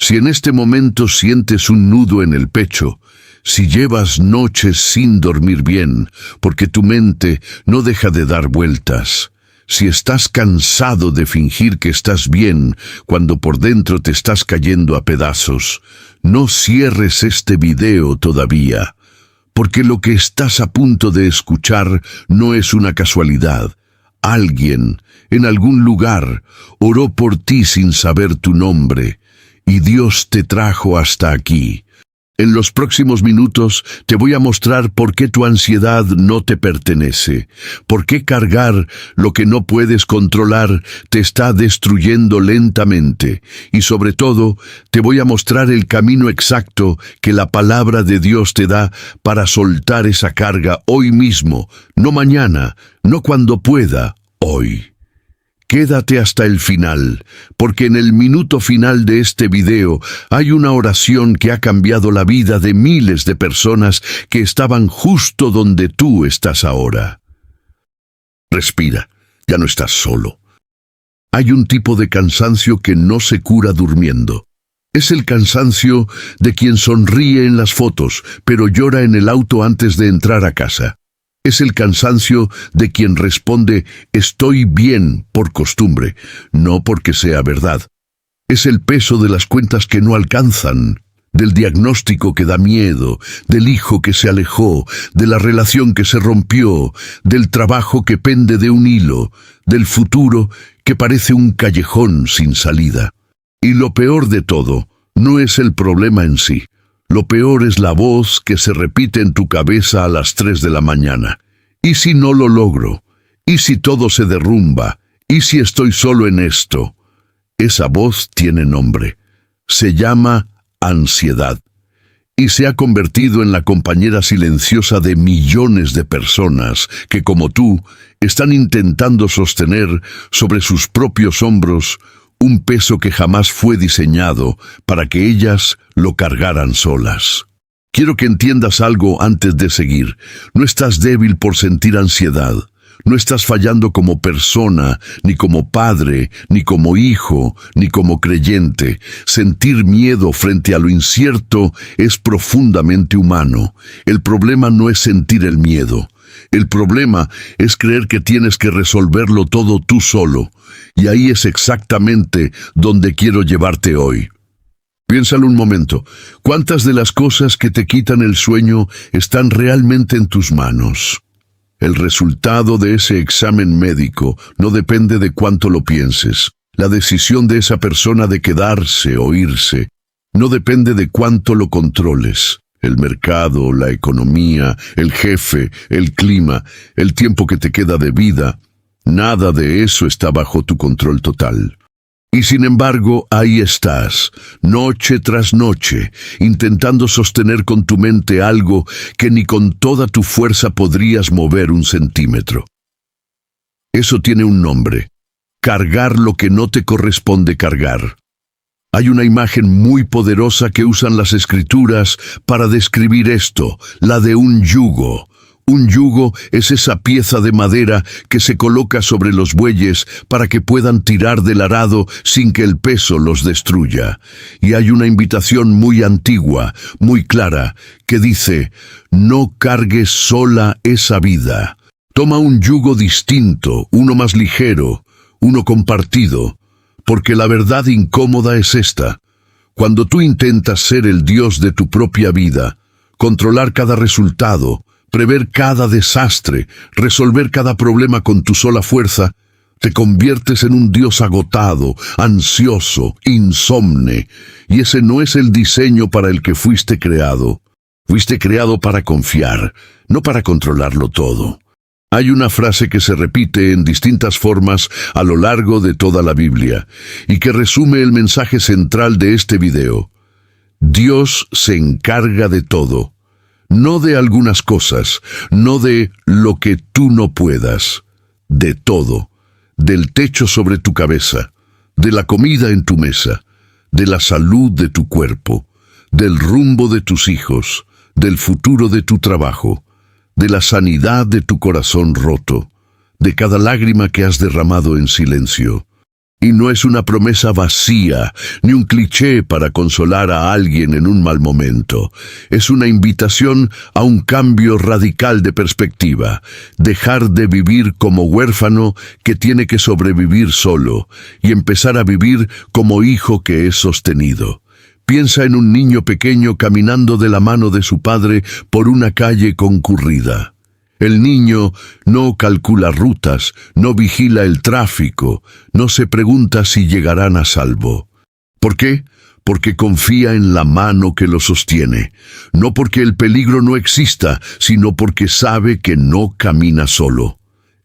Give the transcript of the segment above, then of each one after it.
Si en este momento sientes un nudo en el pecho, si llevas noches sin dormir bien, porque tu mente no deja de dar vueltas, si estás cansado de fingir que estás bien cuando por dentro te estás cayendo a pedazos, no cierres este video todavía, porque lo que estás a punto de escuchar no es una casualidad. Alguien, en algún lugar, oró por ti sin saber tu nombre, y Dios te trajo hasta aquí. En los próximos minutos te voy a mostrar por qué tu ansiedad no te pertenece, por qué cargar lo que no puedes controlar te está destruyendo lentamente, y sobre todo te voy a mostrar el camino exacto que la palabra de Dios te da para soltar esa carga hoy mismo, no mañana, no cuando pueda, hoy. Quédate hasta el final, porque en el minuto final de este video hay una oración que ha cambiado la vida de miles de personas que estaban justo donde tú estás ahora. Respira, ya no estás solo. Hay un tipo de cansancio que no se cura durmiendo. Es el cansancio de quien sonríe en las fotos, pero llora en el auto antes de entrar a casa. Es el cansancio de quien responde «estoy bien» por costumbre, no porque sea verdad. Es el peso de las cuentas que no alcanzan, del diagnóstico que da miedo, del hijo que se alejó, de la relación que se rompió, del trabajo que pende de un hilo, del futuro que parece un callejón sin salida. Y lo peor de todo no es el problema en sí. Lo peor es la voz que se repite en tu cabeza a las 3 de la mañana. ¿Y si no lo logro? ¿Y si todo se derrumba? ¿Y si estoy solo en esto? Esa voz tiene nombre. Se llama ansiedad. Y se ha convertido en la compañera silenciosa de millones de personas que, como tú, están intentando sostener sobre sus propios hombros un peso que jamás fue diseñado para que ellas lo cargaran solas. Quiero que entiendas algo antes de seguir. No estás débil por sentir ansiedad. No estás fallando como persona, ni como padre, ni como hijo, ni como creyente. Sentir miedo frente a lo incierto es profundamente humano. El problema no es sentir el miedo. El problema es creer que tienes que resolverlo todo tú solo. Y ahí es exactamente donde quiero llevarte hoy. Piénsalo un momento. ¿Cuántas de las cosas que te quitan el sueño están realmente en tus manos? El resultado de ese examen médico no depende de cuánto lo pienses. La decisión de esa persona de quedarse o irse no depende de cuánto lo controles. El mercado, la economía, el jefe, el clima, el tiempo que te queda de vida, nada de eso está bajo tu control total. Y sin embargo, ahí estás, noche tras noche, intentando sostener con tu mente algo que ni con toda tu fuerza podrías mover un centímetro. Eso tiene un nombre: cargar lo que no te corresponde cargar. Hay una imagen muy poderosa que usan las Escrituras para describir esto, la de un yugo. Un yugo es esa pieza de madera que se coloca sobre los bueyes para que puedan tirar del arado sin que el peso los destruya. Y hay una invitación muy antigua, muy clara, que dice: no cargues sola esa vida. Toma un yugo distinto, uno más ligero, uno compartido, porque la verdad incómoda es esta. Cuando tú intentas ser el Dios de tu propia vida, controlar cada resultado, prever cada desastre, resolver cada problema con tu sola fuerza, te conviertes en un Dios agotado, ansioso, insomne, y ese no es el diseño para el que fuiste creado. Fuiste creado para confiar, no para controlarlo todo. Hay una frase que se repite en distintas formas a lo largo de toda la Biblia, y que resume el mensaje central de este video. Dios se encarga de todo. No de algunas cosas, no de lo que tú no puedas, de todo, del techo sobre tu cabeza, de la comida en tu mesa, de la salud de tu cuerpo, del rumbo de tus hijos, del futuro de tu trabajo, de la sanidad de tu corazón roto, de cada lágrima que has derramado en silencio. Y no es una promesa vacía, ni un cliché para consolar a alguien en un mal momento. Es una invitación a un cambio radical de perspectiva. Dejar de vivir como huérfano que tiene que sobrevivir solo y empezar a vivir como hijo que es sostenido. Piensa en un niño pequeño caminando de la mano de su padre por una calle concurrida. El niño no calcula rutas, no vigila el tráfico, no se pregunta si llegarán a salvo. ¿Por qué? Porque confía en la mano que lo sostiene. No porque el peligro no exista, sino porque sabe que no camina solo.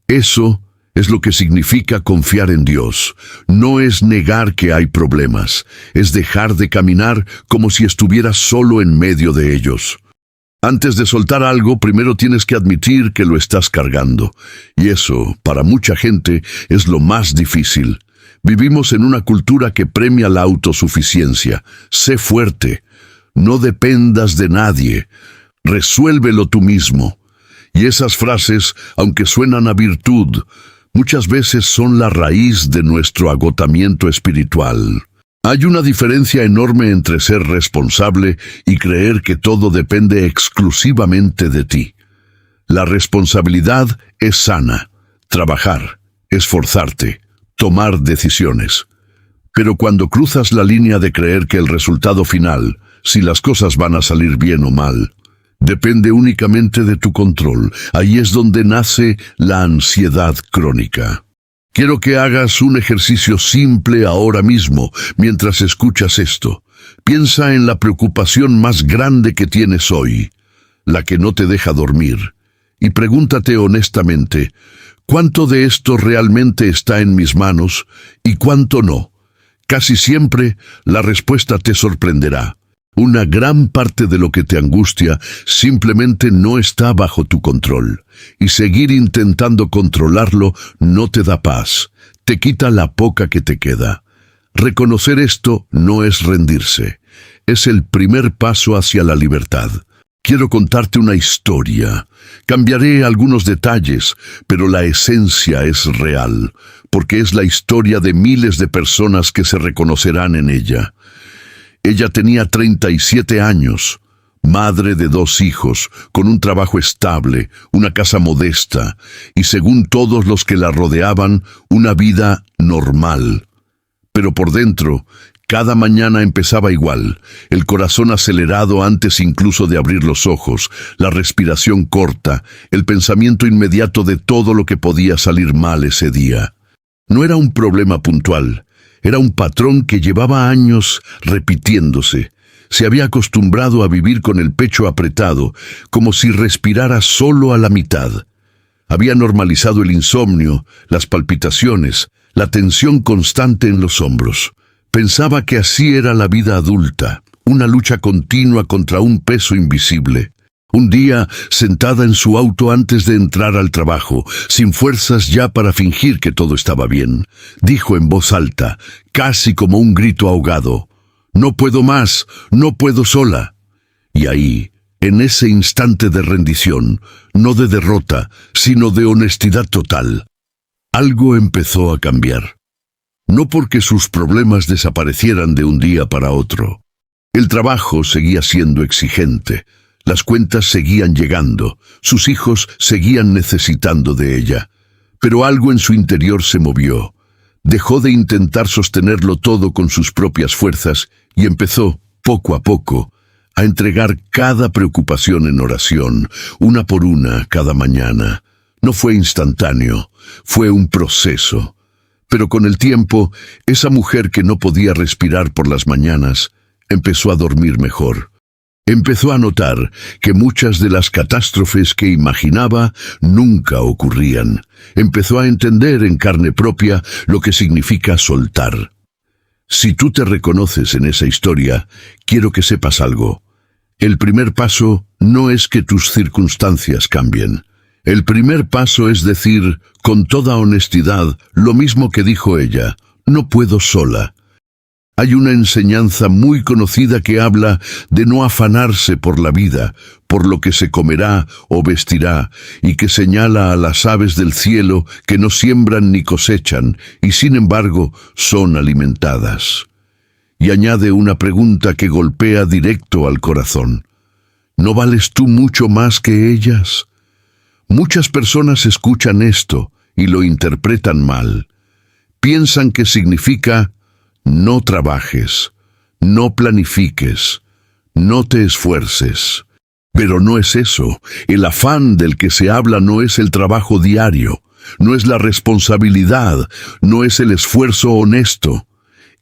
Eso es lo que significa confiar en Dios. No es negar que hay problemas, es dejar de caminar como si estuvieras solo en medio de ellos. Antes de soltar algo, primero tienes que admitir que lo estás cargando. Y eso, para mucha gente, es lo más difícil. Vivimos en una cultura que premia la autosuficiencia. Sé fuerte. No dependas de nadie. Resuélvelo tú mismo. Y esas frases, aunque suenan a virtud, muchas veces son la raíz de nuestro agotamiento espiritual. Hay una diferencia enorme entre ser responsable y creer que todo depende exclusivamente de ti. La responsabilidad es sana, trabajar, esforzarte, tomar decisiones. Pero cuando cruzas la línea de creer que el resultado final, si las cosas van a salir bien o mal, depende únicamente de tu control, ahí es donde nace la ansiedad crónica. Quiero que hagas un ejercicio simple ahora mismo, mientras escuchas esto. Piensa en la preocupación más grande que tienes hoy, la que no te deja dormir, y pregúntate honestamente, ¿cuánto de esto realmente está en mis manos y cuánto no? Casi siempre la respuesta te sorprenderá. Una gran parte de lo que te angustia simplemente no está bajo tu control, y seguir intentando controlarlo no te da paz, te quita la poca que te queda. Reconocer esto no es rendirse, es el primer paso hacia la libertad. Quiero contarte una historia. Cambiaré algunos detalles, pero la esencia es real, porque es la historia de miles de personas que se reconocerán en ella. Ella tenía 37 años, madre de 2 hijos, con un trabajo estable, una casa modesta y, según todos los que la rodeaban, una vida normal. Pero por dentro, cada mañana empezaba igual, el corazón acelerado antes incluso de abrir los ojos, la respiración corta, el pensamiento inmediato de todo lo que podía salir mal ese día. No era un problema puntual. Era un patrón que llevaba años repitiéndose. Se había acostumbrado a vivir con el pecho apretado, como si respirara solo a la mitad. Había normalizado el insomnio, las palpitaciones, la tensión constante en los hombros. Pensaba que así era la vida adulta, una lucha continua contra un peso invisible. Un día, sentada en su auto antes de entrar al trabajo, sin fuerzas ya para fingir que todo estaba bien, dijo en voz alta, casi como un grito ahogado, «No puedo más, no puedo sola». Y ahí, en ese instante de rendición, no de derrota, sino de honestidad total, algo empezó a cambiar. No porque sus problemas desaparecieran de un día para otro. El trabajo seguía siendo exigente. Las cuentas seguían llegando, sus hijos seguían necesitando de ella, pero algo en su interior se movió. Dejó de intentar sostenerlo todo con sus propias fuerzas y empezó, poco a poco, a entregar cada preocupación en oración, una por una, cada mañana. No fue instantáneo, fue un proceso. Pero con el tiempo, esa mujer que no podía respirar por las mañanas, empezó a dormir mejor. Empezó a notar que muchas de las catástrofes que imaginaba nunca ocurrían. Empezó a entender en carne propia lo que significa soltar. Si tú te reconoces en esa historia, quiero que sepas algo. El primer paso no es que tus circunstancias cambien. El primer paso es decir, con toda honestidad, lo mismo que dijo ella, no puedo sola. Hay una enseñanza muy conocida que habla de no afanarse por la vida, por lo que se comerá o vestirá, y que señala a las aves del cielo que no siembran ni cosechan, y sin embargo son alimentadas. Y añade una pregunta que golpea directo al corazón. ¿No vales tú mucho más que ellas? Muchas personas escuchan esto y lo interpretan mal. Piensan que significa no trabajes, no planifiques, no te esfuerces. Pero no es eso. El afán del que se habla no es el trabajo diario, no es la responsabilidad, no es el esfuerzo honesto.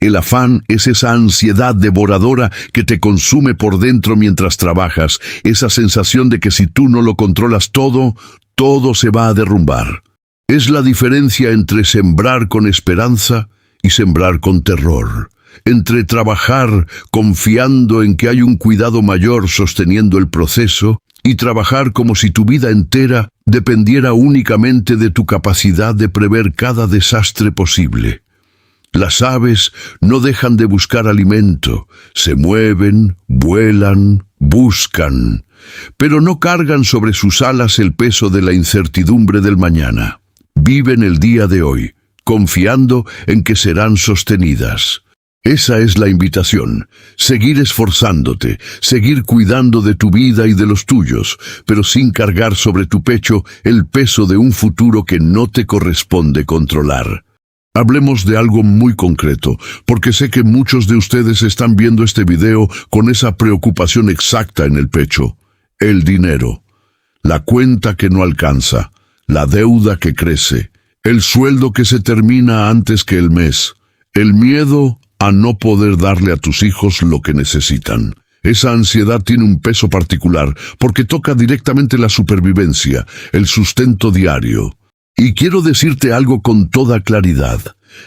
El afán es esa ansiedad devoradora que te consume por dentro mientras trabajas, esa sensación de que si tú no lo controlas todo, todo se va a derrumbar. Es la diferencia entre sembrar con esperanza y sembrar con terror, entre trabajar confiando en que hay un cuidado mayor sosteniendo el proceso y trabajar como si tu vida entera dependiera únicamente de tu capacidad de prever cada desastre posible. Las aves no dejan de buscar alimento, se mueven, vuelan, buscan, pero no cargan sobre sus alas el peso de la incertidumbre del mañana. Viven el día de hoy, confiando en que serán sostenidas. Esa es la invitación, seguir esforzándote, seguir cuidando de tu vida y de los tuyos, pero sin cargar sobre tu pecho el peso de un futuro que no te corresponde controlar. Hablemos de algo muy concreto, porque sé que muchos de ustedes están viendo este video con esa preocupación exacta en el pecho. El dinero, la cuenta que no alcanza, la deuda que crece, el sueldo que se termina antes que el mes, el miedo a no poder darle a tus hijos lo que necesitan. Esa ansiedad tiene un peso particular porque toca directamente la supervivencia, el sustento diario. Y quiero decirte algo con toda claridad.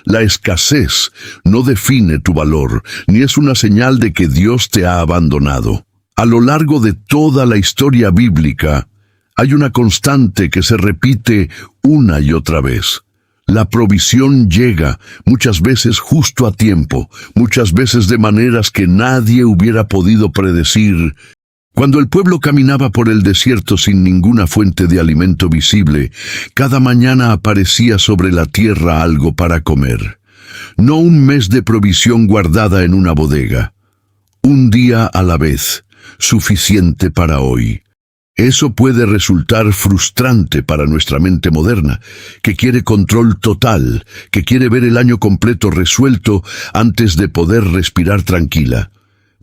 La escasez no define tu valor, ni es una señal de que Dios te ha abandonado. A lo largo de toda la historia bíblica, hay una constante que se repite una y otra vez. La provisión llega, muchas veces justo a tiempo, muchas veces de maneras que nadie hubiera podido predecir. Cuando el pueblo caminaba por el desierto sin ninguna fuente de alimento visible, cada mañana aparecía sobre la tierra algo para comer. No un mes de provisión guardada en una bodega. Un día a la vez, suficiente para hoy. Eso puede resultar frustrante para nuestra mente moderna, que quiere control total, que quiere ver el año completo resuelto antes de poder respirar tranquila.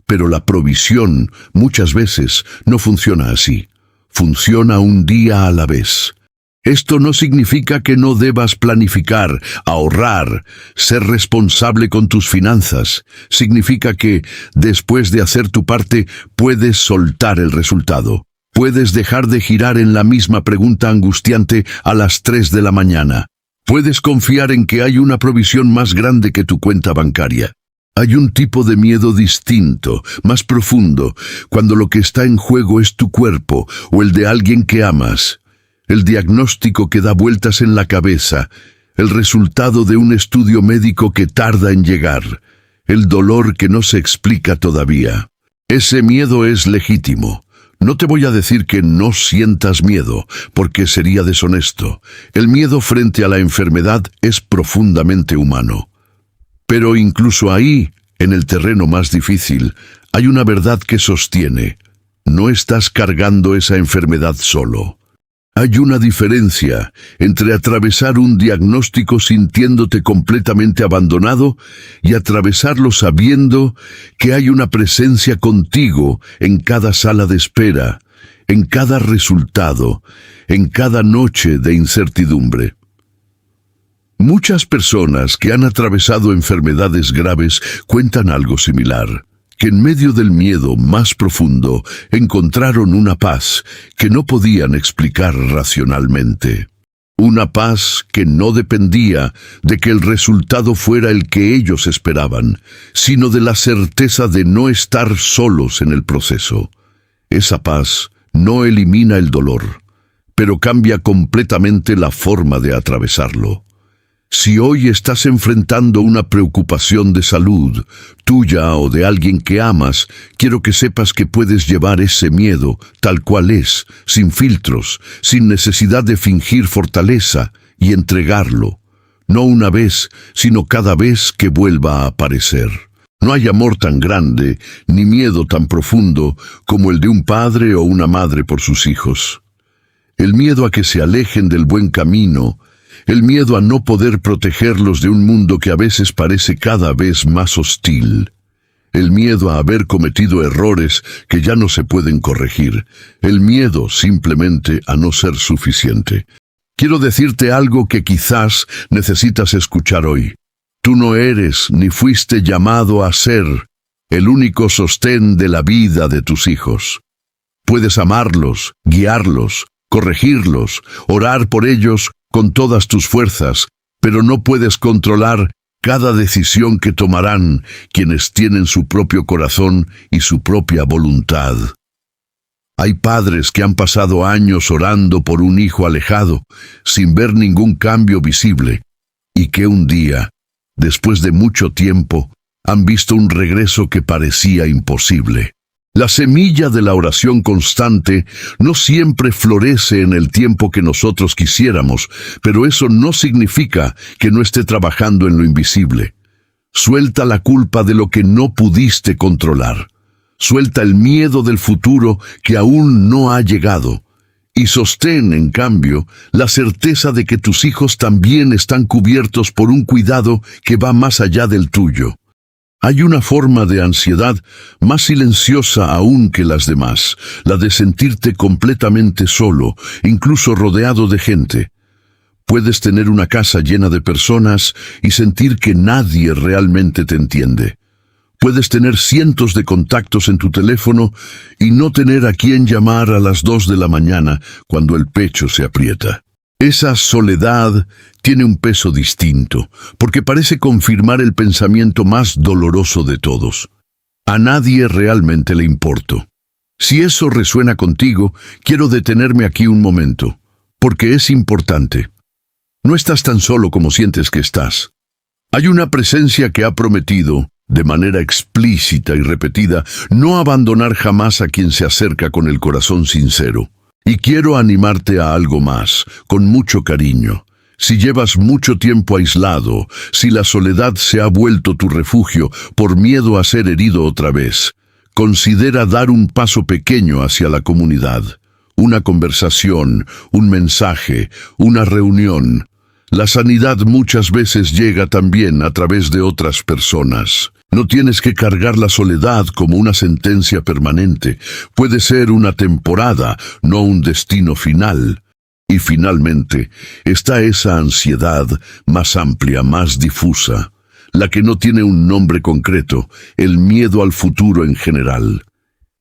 Pero la provisión muchas veces no funciona así. Funciona un día a la vez. Esto no significa que no debas planificar, ahorrar, ser responsable con tus finanzas. Significa que, después de hacer tu parte, puedes soltar el resultado. Puedes dejar de girar en la misma pregunta angustiante a las 3 de la mañana. Puedes confiar en que hay una provisión más grande que tu cuenta bancaria. Hay un tipo de miedo distinto, más profundo, cuando lo que está en juego es tu cuerpo o el de alguien que amas. El diagnóstico que da vueltas en la cabeza, el resultado de un estudio médico que tarda en llegar, el dolor que no se explica todavía. Ese miedo es legítimo. No te voy a decir que no sientas miedo, porque sería deshonesto. El miedo frente a la enfermedad es profundamente humano. Pero incluso ahí, en el terreno más difícil, hay una verdad que sostiene. No estás cargando esa enfermedad solo. Hay una diferencia entre atravesar un diagnóstico sintiéndote completamente abandonado y atravesarlo sabiendo que hay una presencia contigo en cada sala de espera, en cada resultado, en cada noche de incertidumbre. Muchas personas que han atravesado enfermedades graves cuentan algo similar, que en medio del miedo más profundo encontraron una paz que no podían explicar racionalmente. Una paz que no dependía de que el resultado fuera el que ellos esperaban, sino de la certeza de no estar solos en el proceso. Esa paz no elimina el dolor, pero cambia completamente la forma de atravesarlo. Si hoy estás enfrentando una preocupación de salud, tuya o de alguien que amas, quiero que sepas que puedes llevar ese miedo tal cual es, sin filtros, sin necesidad de fingir fortaleza, y entregarlo, no una vez, sino cada vez que vuelva a aparecer. No hay amor tan grande, ni miedo tan profundo como el de un padre o una madre por sus hijos. El miedo a que se alejen del buen camino, el miedo a no poder protegerlos de un mundo que a veces parece cada vez más hostil. El miedo a haber cometido errores que ya no se pueden corregir. El miedo simplemente a no ser suficiente. Quiero decirte algo que quizás necesitas escuchar hoy. Tú no eres ni fuiste llamado a ser el único sostén de la vida de tus hijos. Puedes amarlos, guiarlos, corregirlos, orar por ellos con todas tus fuerzas, pero no puedes controlar cada decisión que tomarán quienes tienen su propio corazón y su propia voluntad. Hay padres que han pasado años orando por un hijo alejado, sin ver ningún cambio visible, y que un día, después de mucho tiempo, han visto un regreso que parecía imposible. La semilla de la oración constante no siempre florece en el tiempo que nosotros quisiéramos, pero eso no significa que no esté trabajando en lo invisible. Suelta la culpa de lo que no pudiste controlar. Suelta el miedo del futuro que aún no ha llegado. Y sostén, en cambio, la certeza de que tus hijos también están cubiertos por un cuidado que va más allá del tuyo. Hay una forma de ansiedad más silenciosa aún que las demás, la de sentirte completamente solo, incluso rodeado de gente. Puedes tener una casa llena de personas y sentir que nadie realmente te entiende. Puedes tener cientos de contactos en tu teléfono y no tener a quién llamar a las 2 de la mañana cuando el pecho se aprieta. Esa soledad tiene un peso distinto, porque parece confirmar el pensamiento más doloroso de todos. A nadie realmente le importo. Si eso resuena contigo, quiero detenerme aquí un momento, porque es importante. No estás tan solo como sientes que estás. Hay una presencia que ha prometido, de manera explícita y repetida, no abandonar jamás a quien se acerca con el corazón sincero. Y quiero animarte a algo más, con mucho cariño. Si llevas mucho tiempo aislado, si la soledad se ha vuelto tu refugio por miedo a ser herido otra vez, considera dar un paso pequeño hacia la comunidad. Una conversación, un mensaje, una reunión. La sanidad muchas veces llega también a través de otras personas. No tienes que cargar la soledad como una sentencia permanente. Puede ser una temporada, no un destino final. Y finalmente, está esa ansiedad más amplia, más difusa, la que no tiene un nombre concreto, el miedo al futuro en general.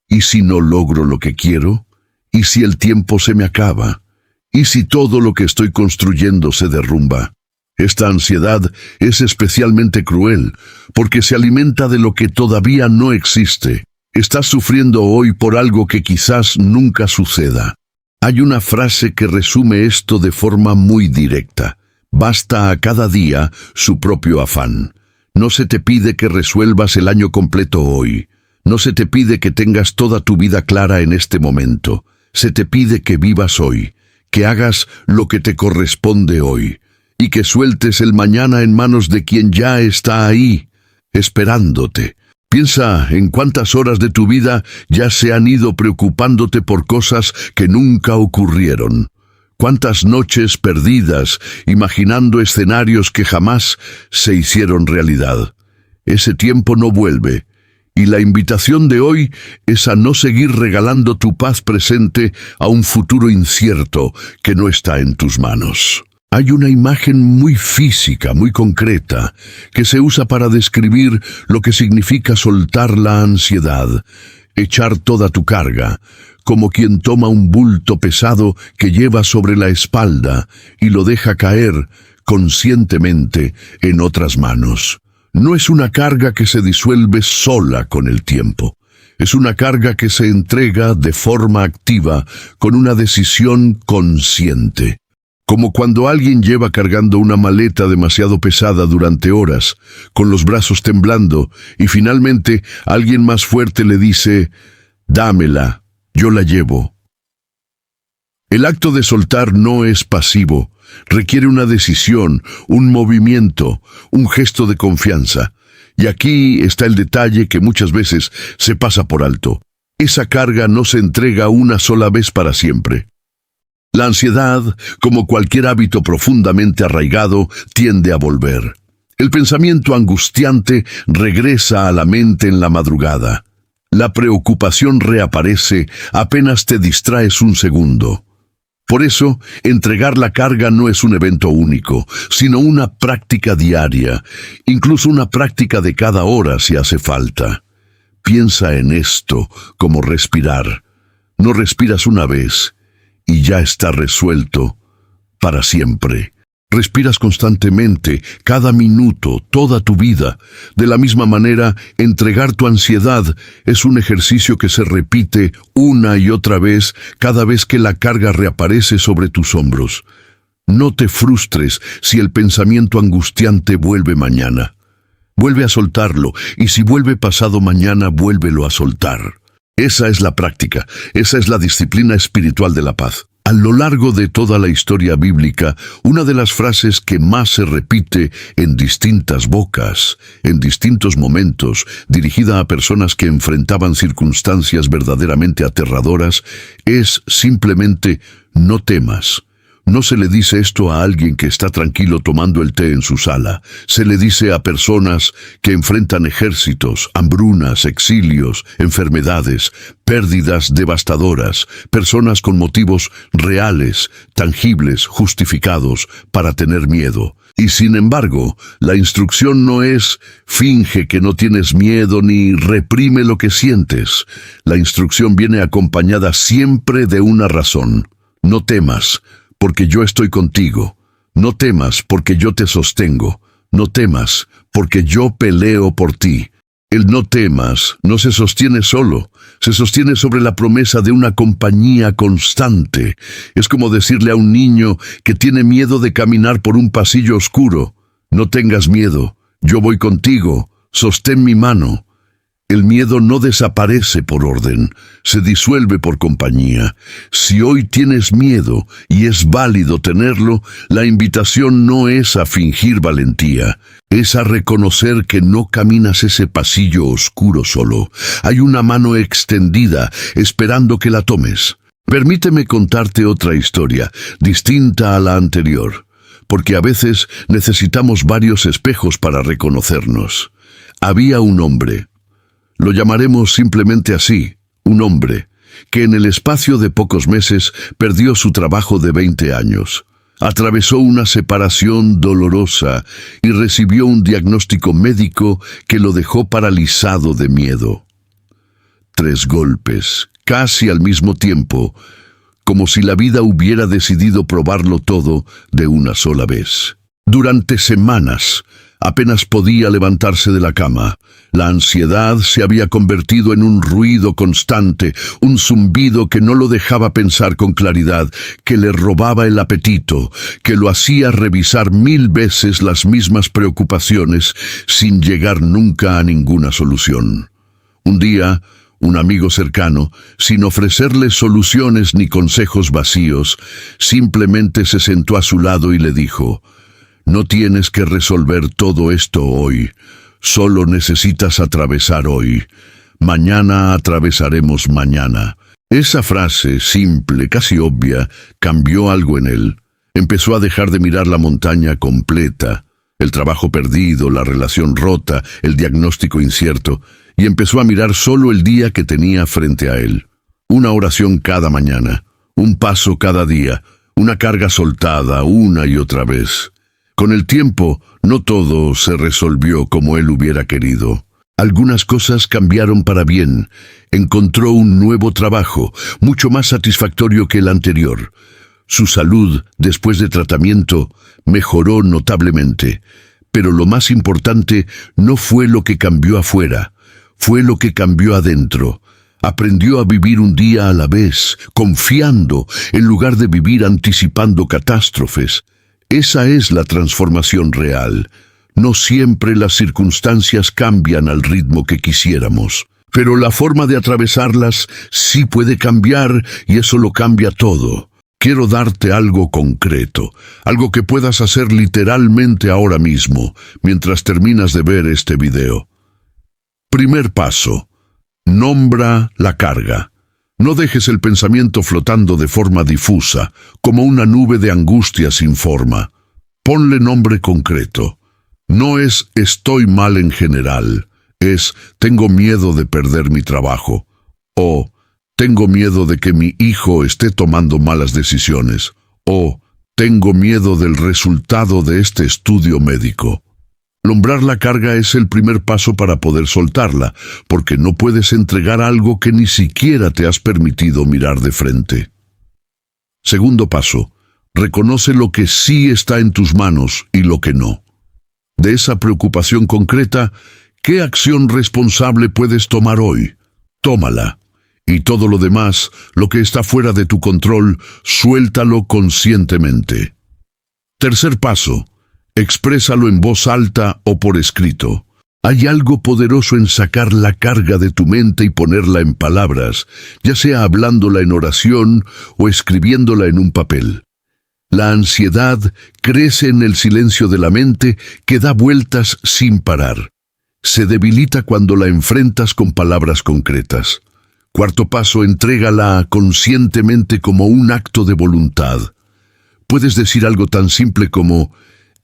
¿Y si no logro lo que quiero? ¿Y si el tiempo se me acaba? ¿Y si todo lo que estoy construyendo se derrumba? Esta ansiedad es especialmente cruel, porque se alimenta de lo que todavía no existe. Estás sufriendo hoy por algo que quizás nunca suceda. Hay una frase que resume esto de forma muy directa. Basta a cada día su propio afán. No se te pide que resuelvas el año completo hoy. No se te pide que tengas toda tu vida clara en este momento. Se te pide que vivas hoy, que hagas lo que te corresponde hoy, y que sueltes el mañana en manos de quien ya está ahí, esperándote. Piensa en cuántas horas de tu vida ya se han ido preocupándote por cosas que nunca ocurrieron. Cuántas noches perdidas imaginando escenarios que jamás se hicieron realidad. Ese tiempo no vuelve, y la invitación de hoy es a no seguir regalando tu paz presente a un futuro incierto que no está en tus manos. Hay una imagen muy física, muy concreta, que se usa para describir lo que significa soltar la ansiedad, echar toda tu carga, como quien toma un bulto pesado que lleva sobre la espalda y lo deja caer conscientemente en otras manos. No es una carga que se disuelve sola con el tiempo. Es una carga que se entrega de forma activa con una decisión consciente. como cuando alguien lleva cargando una maleta demasiado pesada durante horas, con los brazos temblando, y finalmente alguien más fuerte le dice, «Dámela, yo la llevo». El acto de soltar no es pasivo, requiere una decisión, un movimiento, un gesto de confianza. Y aquí está el detalle que muchas veces se pasa por alto. Esa carga no se entrega una sola vez para siempre. La ansiedad, como cualquier hábito profundamente arraigado, tiende a volver. El pensamiento angustiante regresa a la mente en la madrugada. La preocupación reaparece apenas te distraes un segundo. Por eso, entregar la carga no es un evento único, sino una práctica diaria, incluso una práctica de cada hora si hace falta. Piensa en esto como respirar. No respiras una vez y ya está resuelto para siempre. Respiras constantemente, cada minuto, toda tu vida. De la misma manera, entregar tu ansiedad es un ejercicio que se repite una y otra vez cada vez que la carga reaparece sobre tus hombros. No te frustres si el pensamiento angustiante vuelve mañana. Vuelve a soltarlo, y si vuelve pasado mañana, vuélvelo a soltar. Esa es la práctica, esa es la disciplina espiritual de la paz. A lo largo de toda la historia bíblica, una de las frases que más se repite en distintas bocas, en distintos momentos, dirigida a personas que enfrentaban circunstancias verdaderamente aterradoras, es simplemente «no temas». No se le dice esto a alguien que está tranquilo tomando el té en su sala. Se le dice a personas que enfrentan ejércitos, hambrunas, exilios, enfermedades, pérdidas devastadoras, personas con motivos reales, tangibles, justificados para tener miedo. Y sin embargo, la instrucción no es «finge que no tienes miedo» ni «reprime lo que sientes». La instrucción viene acompañada siempre de una razón. No temas, porque yo estoy contigo. No temas, porque yo te sostengo. No temas, porque yo peleo por ti. El no temas no se sostiene solo, se sostiene sobre la promesa de una compañía constante. Es como decirle a un niño que tiene miedo de caminar por un pasillo oscuro: no tengas miedo, yo voy contigo, sostén mi mano. El miedo no desaparece por orden, se disuelve por compañía. Si hoy tienes miedo, y es válido tenerlo, la invitación no es a fingir valentía, es a reconocer que no caminas ese pasillo oscuro solo. Hay una mano extendida, esperando que la tomes. Permíteme contarte otra historia, distinta a la anterior, porque a veces necesitamos varios espejos para reconocernos. Había un hombre. Lo llamaremos simplemente así, un hombre, que en el espacio de pocos meses perdió su trabajo de 20 años. Atravesó una separación dolorosa y recibió un diagnóstico médico que lo dejó paralizado de miedo. 3 golpes, casi al mismo tiempo, como si la vida hubiera decidido probarlo todo de una sola vez. Durante semanas, apenas podía levantarse de la cama. La ansiedad se había convertido en un ruido constante, un zumbido que no lo dejaba pensar con claridad, que le robaba el apetito, que lo hacía revisar 1000 veces las mismas preocupaciones sin llegar nunca a ninguna solución. Un día, un amigo cercano, sin ofrecerle soluciones ni consejos vacíos, simplemente se sentó a su lado y le dijo: «No tienes que resolver todo esto hoy, solo necesitas atravesar hoy. Mañana atravesaremos mañana». Esa frase, simple, casi obvia, cambió algo en él. Empezó a dejar de mirar la montaña completa, el trabajo perdido, la relación rota, el diagnóstico incierto, y empezó a mirar solo el día que tenía frente a él. Una oración cada mañana, un paso cada día, una carga soltada una y otra vez. Con el tiempo, no todo se resolvió como él hubiera querido. Algunas cosas cambiaron para bien. Encontró un nuevo trabajo, mucho más satisfactorio que el anterior. Su salud, después de tratamiento, mejoró notablemente. Pero lo más importante no fue lo que cambió afuera, fue lo que cambió adentro. Aprendió a vivir un día a la vez, confiando, en lugar de vivir anticipando catástrofes. Esa es la transformación real. No siempre las circunstancias cambian al ritmo que quisiéramos, pero la forma de atravesarlas sí puede cambiar y eso lo cambia todo. Quiero darte algo concreto, algo que puedas hacer literalmente ahora mismo, mientras terminas de ver este video. Primer paso. Nombra la carga. No dejes el pensamiento flotando de forma difusa, como una nube de angustia sin forma. Ponle nombre concreto. No es estoy mal en general, es tengo miedo de perder mi trabajo, o tengo miedo de que mi hijo esté tomando malas decisiones, o tengo miedo del resultado de este estudio médico. Nombrar la carga es el primer paso para poder soltarla, porque no puedes entregar algo que ni siquiera te has permitido mirar de frente. Segundo paso, reconoce lo que sí está en tus manos y lo que no. De esa preocupación concreta, ¿qué acción responsable puedes tomar hoy? Tómala. Y todo lo demás, lo que está fuera de tu control, suéltalo conscientemente. Tercer paso. Exprésalo en voz alta o por escrito. Hay algo poderoso en sacar la carga de tu mente y ponerla en palabras, ya sea hablándola en oración o escribiéndola en un papel. La ansiedad crece en el silencio de la mente que da vueltas sin parar. Se debilita cuando la enfrentas con palabras concretas. Cuarto paso, entrégala conscientemente como un acto de voluntad. Puedes decir algo tan simple como: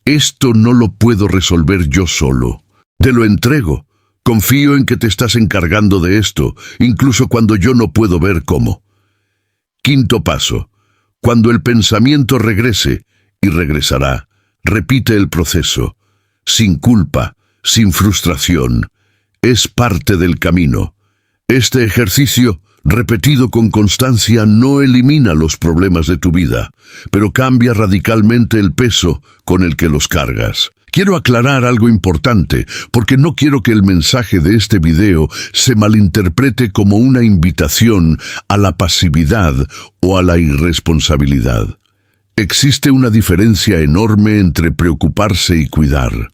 esto no lo puedo resolver yo solo. Te lo entrego. Confío en que te estás encargando de esto, incluso cuando yo no puedo ver cómo. Quinto paso. Cuando el pensamiento regrese, y regresará, repite el proceso. Sin culpa, sin frustración. Es parte del camino. Este ejercicio, repetido con constancia, no elimina los problemas de tu vida, pero cambia radicalmente el peso con el que los cargas. Quiero aclarar algo importante, porque no quiero que el mensaje de este video se malinterprete como una invitación a la pasividad o a la irresponsabilidad. Existe una diferencia enorme entre preocuparse y cuidar.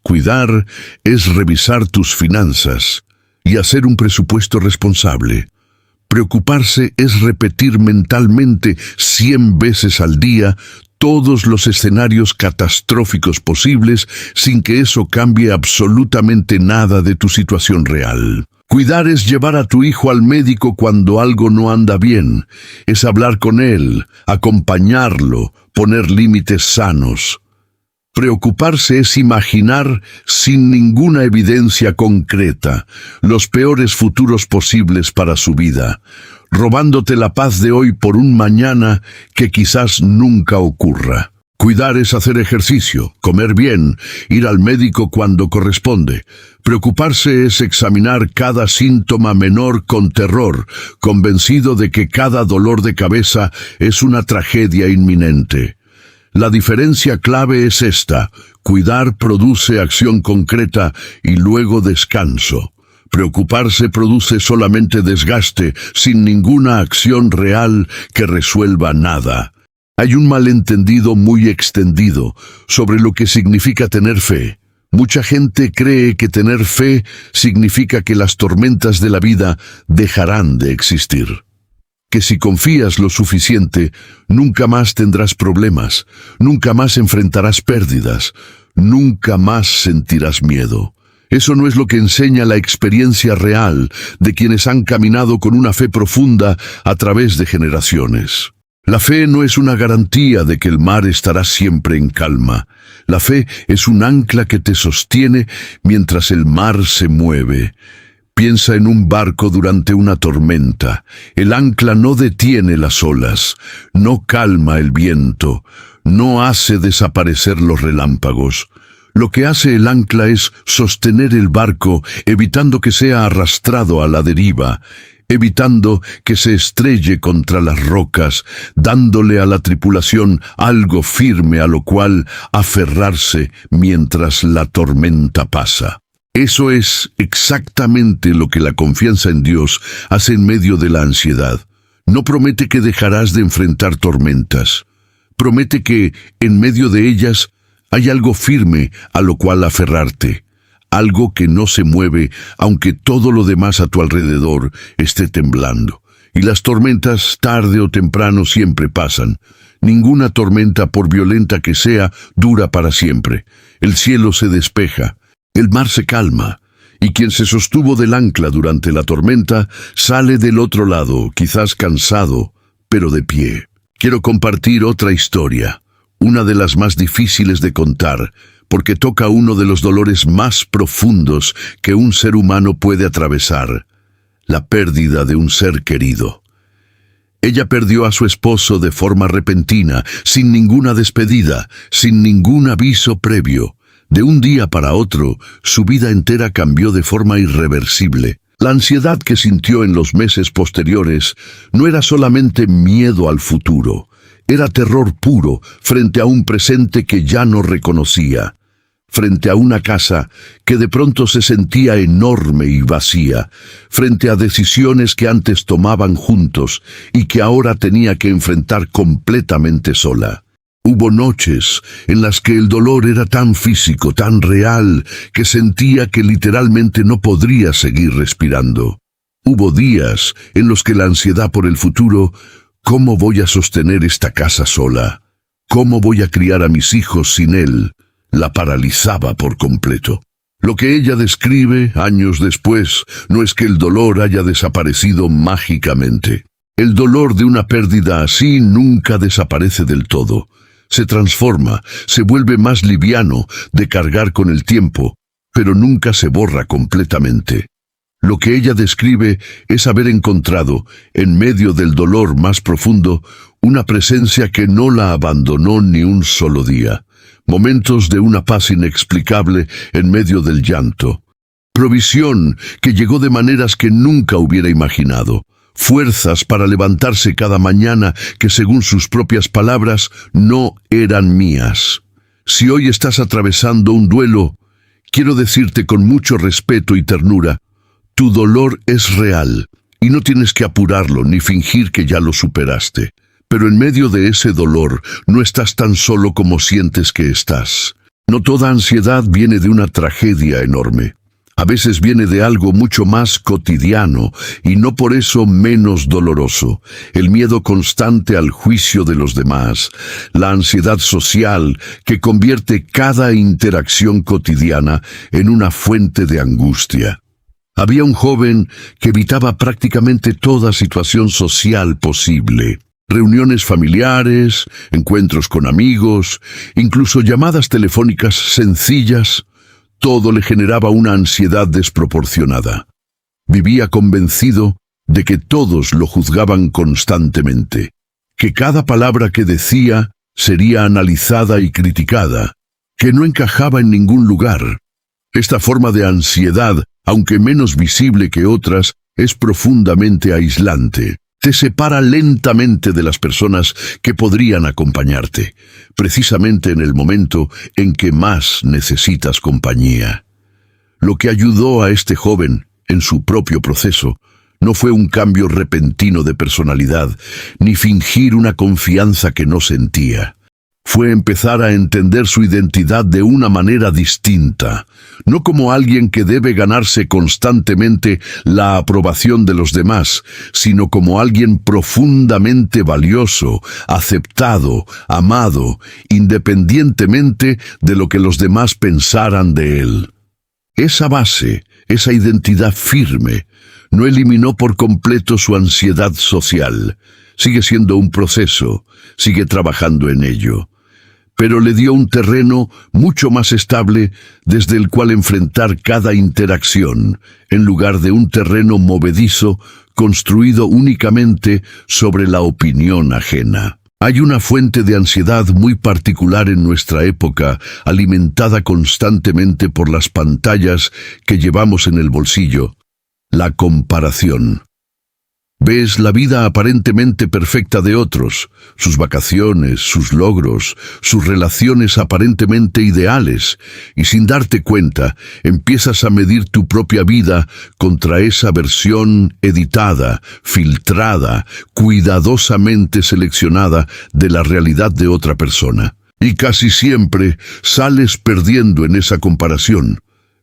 Cuidar es revisar tus finanzas y hacer un presupuesto responsable. Preocuparse es repetir mentalmente 100 veces al día todos los escenarios catastróficos posibles sin que eso cambie absolutamente nada de tu situación real. Cuidar es llevar a tu hijo al médico cuando algo no anda bien. Es hablar con él, acompañarlo, poner límites sanos. Preocuparse es imaginar, sin ninguna evidencia concreta, los peores futuros posibles para su vida, robándote la paz de hoy por un mañana que quizás nunca ocurra. Cuidar es hacer ejercicio, comer bien, ir al médico cuando corresponde. Preocuparse es examinar cada síntoma menor con terror, convencido de que cada dolor de cabeza es una tragedia inminente. La diferencia clave es esta: cuidar produce acción concreta y luego descanso. Preocuparse produce solamente desgaste, sin ninguna acción real que resuelva nada. Hay un malentendido muy extendido sobre lo que significa tener fe. Mucha gente cree que tener fe significa que las tormentas de la vida dejarán de existir. Que si confías lo suficiente, nunca más tendrás problemas, nunca más enfrentarás pérdidas, nunca más sentirás miedo. Eso no es lo que enseña la experiencia real de quienes han caminado con una fe profunda a través de generaciones. La fe no es una garantía de que el mar estará siempre en calma. La fe es un ancla que te sostiene mientras el mar se mueve. Piensa en un barco durante una tormenta. El ancla no detiene las olas, no calma el viento, no hace desaparecer los relámpagos. Lo que hace el ancla es sostener el barco, evitando que sea arrastrado a la deriva, evitando que se estrelle contra las rocas, dándole a la tripulación algo firme a lo cual aferrarse mientras la tormenta pasa. Eso es exactamente lo que la confianza en Dios hace en medio de la ansiedad. No promete que dejarás de enfrentar tormentas. Promete que, en medio de ellas, hay algo firme a lo cual aferrarte. Algo que no se mueve, aunque todo lo demás a tu alrededor esté temblando. Y las tormentas, tarde o temprano, siempre pasan. Ninguna tormenta, por violenta que sea, dura para siempre. El cielo se despeja, el mar se calma, y quien se sostuvo del ancla durante la tormenta sale del otro lado, quizás cansado, pero de pie. Quiero compartir otra historia, una de las más difíciles de contar, porque toca uno de los dolores más profundos que un ser humano puede atravesar: la pérdida de un ser querido. Ella perdió a su esposo de forma repentina, sin ninguna despedida, sin ningún aviso previo. De un día para otro, su vida entera cambió de forma irreversible. La ansiedad que sintió en los meses posteriores no era solamente miedo al futuro, era terror puro frente a un presente que ya no reconocía, frente a una casa que de pronto se sentía enorme y vacía, frente a decisiones que antes tomaban juntos y que ahora tenía que enfrentar completamente sola. Hubo noches en las que el dolor era tan físico, tan real, que sentía que literalmente no podría seguir respirando. Hubo días en los que la ansiedad por el futuro: ¿cómo voy a sostener esta casa sola? ¿Cómo voy a criar a mis hijos sin él?, la paralizaba por completo. Lo que ella describe años después no es que el dolor haya desaparecido mágicamente. El dolor de una pérdida así nunca desaparece del todo. Se transforma, se vuelve más liviano de cargar con el tiempo, pero nunca se borra completamente. Lo que ella describe es haber encontrado, en medio del dolor más profundo, una presencia que no la abandonó ni un solo día. Momentos de una paz inexplicable en medio del llanto. Provisión que llegó de maneras que nunca hubiera imaginado. Fuerzas para levantarse cada mañana que, según sus propias palabras, no eran mías. Si hoy estás atravesando un duelo, quiero decirte con mucho respeto y ternura: tu dolor es real y no tienes que apurarlo ni fingir que ya lo superaste. Pero en medio de ese dolor no estás tan solo como sientes que estás. No toda ansiedad viene de una tragedia enorme. A veces viene de algo mucho más cotidiano y no por eso menos doloroso. El miedo constante al juicio de los demás, la ansiedad social que convierte cada interacción cotidiana en una fuente de angustia. Había un joven que evitaba prácticamente toda situación social posible. Reuniones familiares, encuentros con amigos, incluso llamadas telefónicas sencillas. Todo le generaba una ansiedad desproporcionada. Vivía convencido de que todos lo juzgaban constantemente, que cada palabra que decía sería analizada y criticada, que no encajaba en ningún lugar. Esta forma de ansiedad, aunque menos visible que otras, es profundamente aislante. Te separa lentamente de las personas que podrían acompañarte, precisamente en el momento en que más necesitas compañía. Lo que ayudó a este joven en su propio proceso no fue un cambio repentino de personalidad, ni fingir una confianza que no sentía. Fue empezar a entender su identidad de una manera distinta, no como alguien que debe ganarse constantemente la aprobación de los demás, sino como alguien profundamente valioso, aceptado, amado, independientemente de lo que los demás pensaran de él. Esa base, esa identidad firme, no eliminó por completo su ansiedad social. Sigue siendo un proceso, sigue trabajando en ello, pero le dio un terreno mucho más estable desde el cual enfrentar cada interacción, en lugar de un terreno movedizo construido únicamente sobre la opinión ajena. Hay una fuente de ansiedad muy particular en nuestra época, alimentada constantemente por las pantallas que llevamos en el bolsillo: la comparación. Ves la vida aparentemente perfecta de otros, sus vacaciones, sus logros, sus relaciones aparentemente ideales, y sin darte cuenta, empiezas a medir tu propia vida contra esa versión editada, filtrada, cuidadosamente seleccionada de la realidad de otra persona. Y casi siempre sales perdiendo en esa comparación.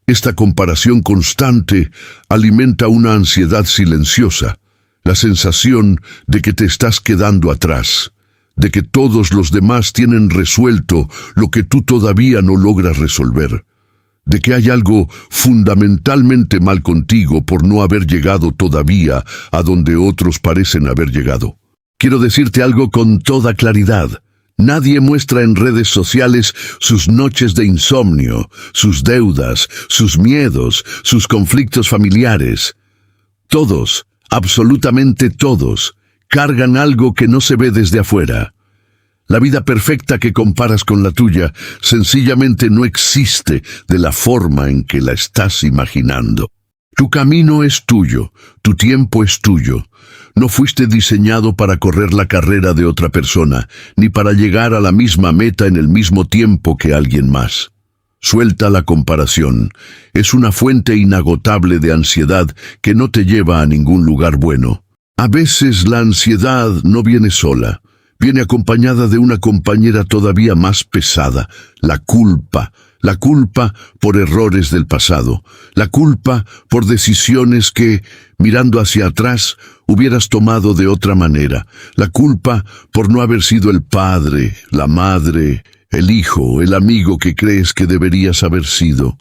Esta comparación constante alimenta una ansiedad silenciosa, la sensación de que te estás quedando atrás, de que todos los demás tienen resuelto lo que tú todavía no logras resolver, de que hay algo fundamentalmente mal contigo por no haber llegado todavía a donde otros parecen haber llegado. Quiero decirte algo con toda claridad. Nadie muestra en redes sociales sus noches de insomnio, sus deudas, sus miedos, sus conflictos familiares. Todos, absolutamente todos, cargan algo que no se ve desde afuera. La vida perfecta que comparas con la tuya sencillamente no existe de la forma en que la estás imaginando. Tu camino es tuyo, tu tiempo es tuyo. No fuiste diseñado para correr la carrera de otra persona, ni para llegar a la misma meta en el mismo tiempo que alguien más. Suelta la comparación. Es una fuente inagotable de ansiedad que no te lleva a ningún lugar bueno. A veces la ansiedad no viene sola. Viene acompañada de una compañera todavía más pesada, la culpa. La culpa por errores del pasado, la culpa por decisiones que, mirando hacia atrás, hubieras tomado de otra manera, la culpa por no haber sido el padre, la madre, el hijo, el amigo que crees que deberías haber sido.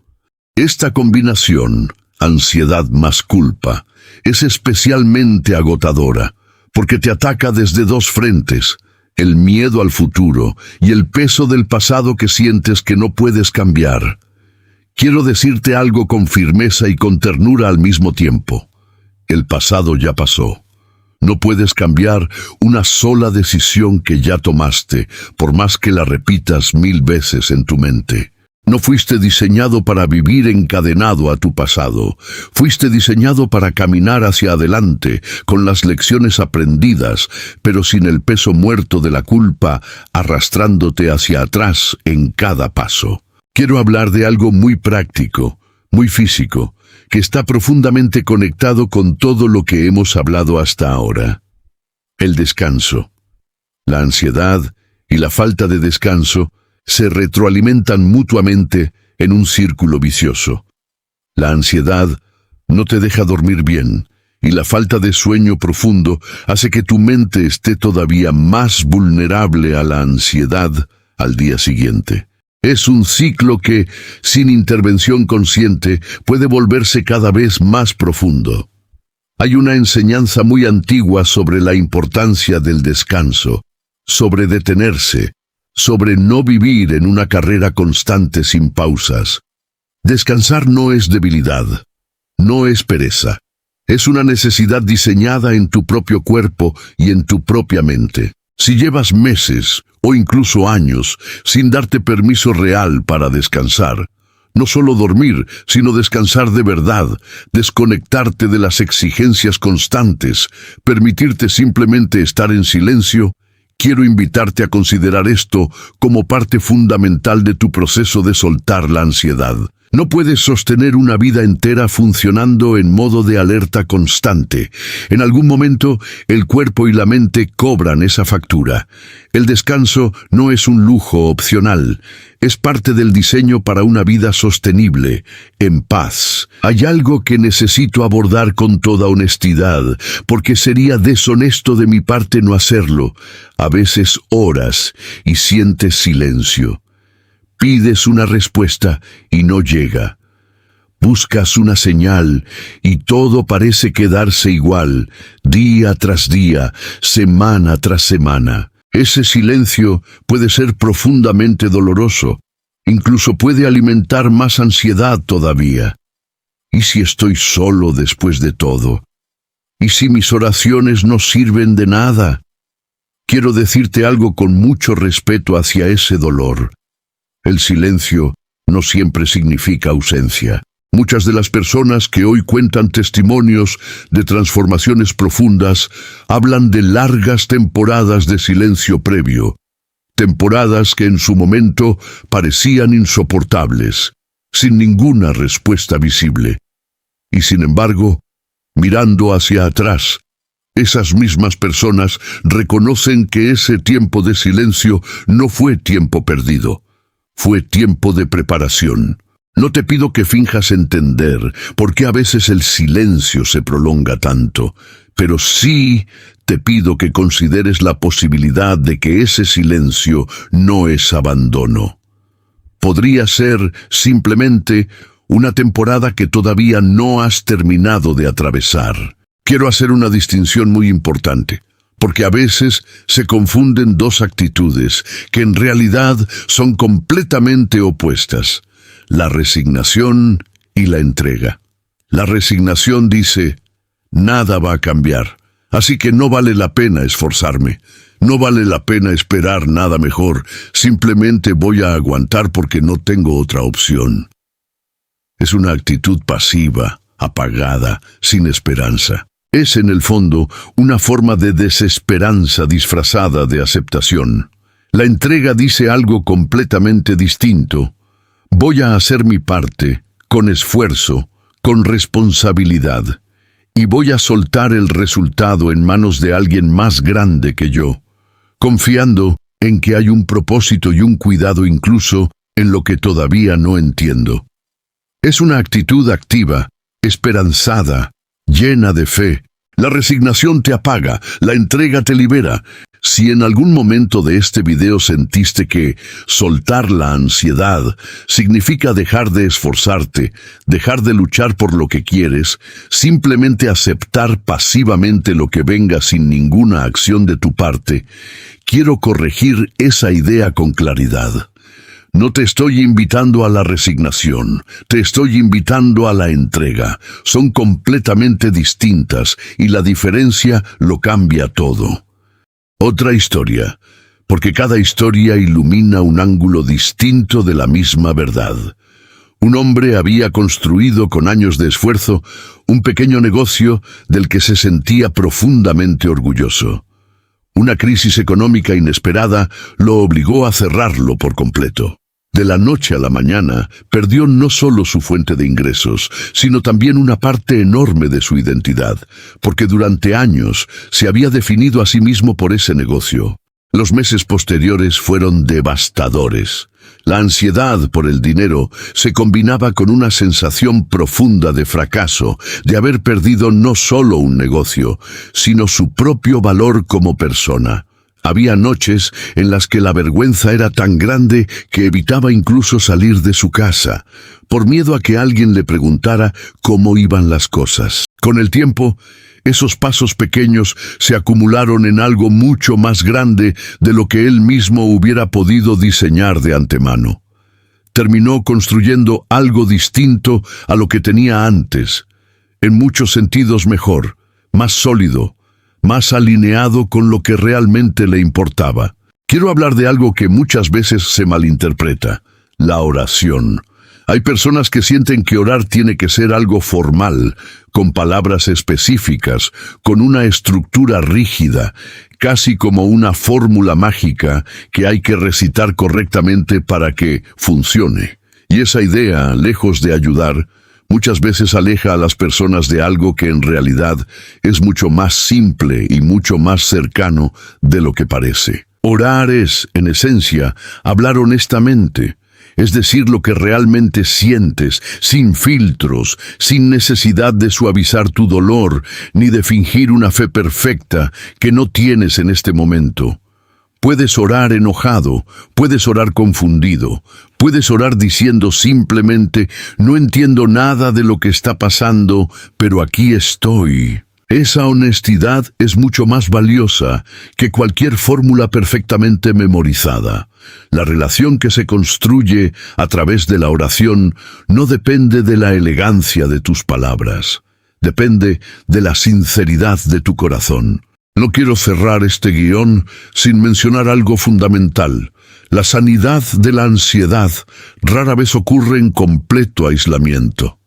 Esta combinación, ansiedad más culpa, es especialmente agotadora, porque te ataca desde dos frentes: el miedo al futuro y el peso del pasado que sientes que no puedes cambiar. Quiero decirte algo con firmeza y con ternura al mismo tiempo. El pasado ya pasó. No puedes cambiar una sola decisión que ya tomaste, por más que la repitas 1000 veces en tu mente. No fuiste diseñado para vivir encadenado a tu pasado. Fuiste diseñado para caminar hacia adelante, con las lecciones aprendidas, pero sin el peso muerto de la culpa arrastrándote hacia atrás en cada paso. Quiero hablar de algo muy práctico, muy físico, que está profundamente conectado con todo lo que hemos hablado hasta ahora. El descanso. La ansiedad y la falta de descanso se retroalimentan mutuamente en un círculo vicioso. La ansiedad no te deja dormir bien, y la falta de sueño profundo hace que tu mente esté todavía más vulnerable a la ansiedad al día siguiente. Es un ciclo que, sin intervención consciente, puede volverse cada vez más profundo. Hay una enseñanza muy antigua sobre la importancia del descanso, sobre detenerse, sobre no vivir en una carrera constante sin pausas. Descansar no es debilidad, no es pereza. Es una necesidad diseñada en tu propio cuerpo y en tu propia mente. Si llevas meses o incluso años sin darte permiso real para descansar, no solo dormir, sino descansar de verdad, desconectarte de las exigencias constantes, permitirte simplemente estar en silencio, quiero invitarte a considerar esto como parte fundamental de tu proceso de soltar la ansiedad. No puedes sostener una vida entera funcionando en modo de alerta constante. En algún momento, el cuerpo y la mente cobran esa factura. El descanso no es un lujo opcional. Es parte del diseño para una vida sostenible, en paz. Hay algo que necesito abordar con toda honestidad, porque sería deshonesto de mi parte no hacerlo. A veces oras y sientes silencio. Pides una respuesta y no llega. Buscas una señal y todo parece quedarse igual, día tras día, semana tras semana. Ese silencio puede ser profundamente doloroso, incluso puede alimentar más ansiedad todavía. ¿Y si estoy solo después de todo? ¿Y si mis oraciones no sirven de nada? Quiero decirte algo con mucho respeto hacia ese dolor. El silencio no siempre significa ausencia. Muchas de las personas que hoy cuentan testimonios de transformaciones profundas hablan de largas temporadas de silencio previo, temporadas que en su momento parecían insoportables, sin ninguna respuesta visible. Y sin embargo, mirando hacia atrás, esas mismas personas reconocen que ese tiempo de silencio no fue tiempo perdido, fue tiempo de preparación. No te pido que finjas entender por qué a veces el silencio se prolonga tanto, pero sí te pido que consideres la posibilidad de que ese silencio no es abandono. Podría ser simplemente una temporada que todavía no has terminado de atravesar. Quiero hacer una distinción muy importante, porque a veces se confunden dos actitudes que en realidad son completamente opuestas: la resignación y la entrega. La resignación dice: nada va a cambiar, así que no vale la pena esforzarme, no vale la pena esperar nada mejor, simplemente voy a aguantar porque no tengo otra opción. Es una actitud pasiva, apagada, sin esperanza. Es en el fondo una forma de desesperanza disfrazada de aceptación. La entrega dice algo completamente distinto. Voy a hacer mi parte, con esfuerzo, con responsabilidad, y voy a soltar el resultado en manos de alguien más grande que yo, confiando en que hay un propósito y un cuidado incluso en lo que todavía no entiendo. Es una actitud activa, esperanzada, llena de fe. La resignación te apaga, la entrega te libera. Si en algún momento de este video sentiste que soltar la ansiedad significa dejar de esforzarte, dejar de luchar por lo que quieres, simplemente aceptar pasivamente lo que venga sin ninguna acción de tu parte, quiero corregir esa idea con claridad. No te estoy invitando a la resignación, te estoy invitando a la entrega. Son completamente distintas y la diferencia lo cambia todo. Otra historia, porque cada historia ilumina un ángulo distinto de la misma verdad. Un hombre había construido con años de esfuerzo un pequeño negocio del que se sentía profundamente orgulloso. Una crisis económica inesperada lo obligó a cerrarlo por completo. De la noche a la mañana, perdió no solo su fuente de ingresos, sino también una parte enorme de su identidad, porque durante años se había definido a sí mismo por ese negocio. Los meses posteriores fueron devastadores. La ansiedad por el dinero se combinaba con una sensación profunda de fracaso, de haber perdido no solo un negocio, sino su propio valor como persona. Había noches en las que la vergüenza era tan grande que evitaba incluso salir de su casa, por miedo a que alguien le preguntara cómo iban las cosas. Con el tiempo, esos pasos pequeños se acumularon en algo mucho más grande de lo que él mismo hubiera podido diseñar de antemano. Terminó construyendo algo distinto a lo que tenía antes, en muchos sentidos mejor, más sólido, más alineado con lo que realmente le importaba. Quiero hablar de algo que muchas veces se malinterpreta: la oración. Hay personas que sienten que orar tiene que ser algo formal, con palabras específicas, con una estructura rígida, casi como una fórmula mágica que hay que recitar correctamente para que funcione. Y esa idea, lejos de ayudar, muchas veces aleja a las personas de algo que en realidad es mucho más simple y mucho más cercano de lo que parece. Orar es, en esencia, hablar honestamente, es decir lo que realmente sientes, sin filtros, sin necesidad de suavizar tu dolor, ni de fingir una fe perfecta que no tienes en este momento. Puedes orar enojado, puedes orar confundido, puedes orar diciendo simplemente: no entiendo nada de lo que está pasando, pero aquí estoy. Esa honestidad es mucho más valiosa que cualquier fórmula perfectamente memorizada. La relación que se construye a través de la oración no depende de la elegancia de tus palabras, depende de la sinceridad de tu corazón. No quiero cerrar este guión sin mencionar algo fundamental. La sanidad de la ansiedad rara vez ocurre en completo aislamiento.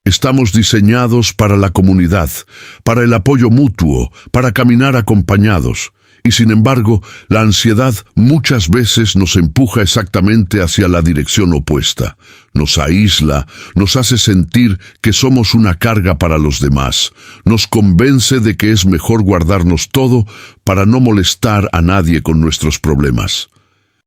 Estamos diseñados para la comunidad, para el apoyo mutuo, para caminar acompañados. Y sin embargo, la ansiedad muchas veces nos empuja exactamente hacia la dirección opuesta. Nos aísla, nos hace sentir que somos una carga para los demás. Nos convence de que es mejor guardarnos todo para no molestar a nadie con nuestros problemas.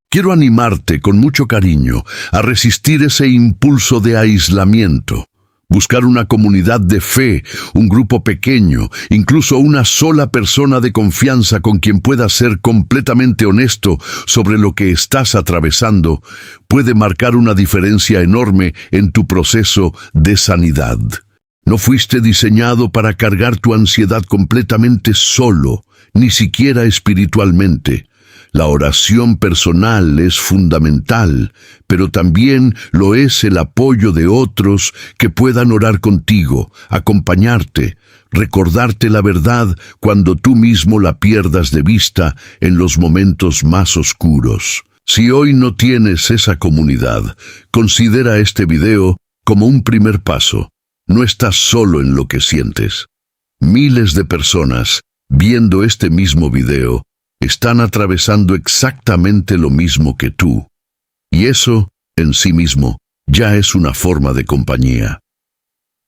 Quiero animarte con mucho cariño a resistir ese impulso de aislamiento. Buscar una comunidad de fe, un grupo pequeño, incluso una sola persona de confianza con quien puedas ser completamente honesto sobre lo que estás atravesando, puede marcar una diferencia enorme en tu proceso de sanidad. No fuiste diseñado para cargar tu ansiedad completamente solo, ni siquiera espiritualmente. La oración personal es fundamental, pero también lo es el apoyo de otros que puedan orar contigo, acompañarte, recordarte la verdad cuando tú mismo la pierdas de vista en los momentos más oscuros. Si hoy no tienes esa comunidad, considera este video como un primer paso. No estás solo en lo que sientes. Miles de personas, viendo este mismo video, están atravesando exactamente lo mismo que tú. Y eso, en sí mismo, ya es una forma de compañía.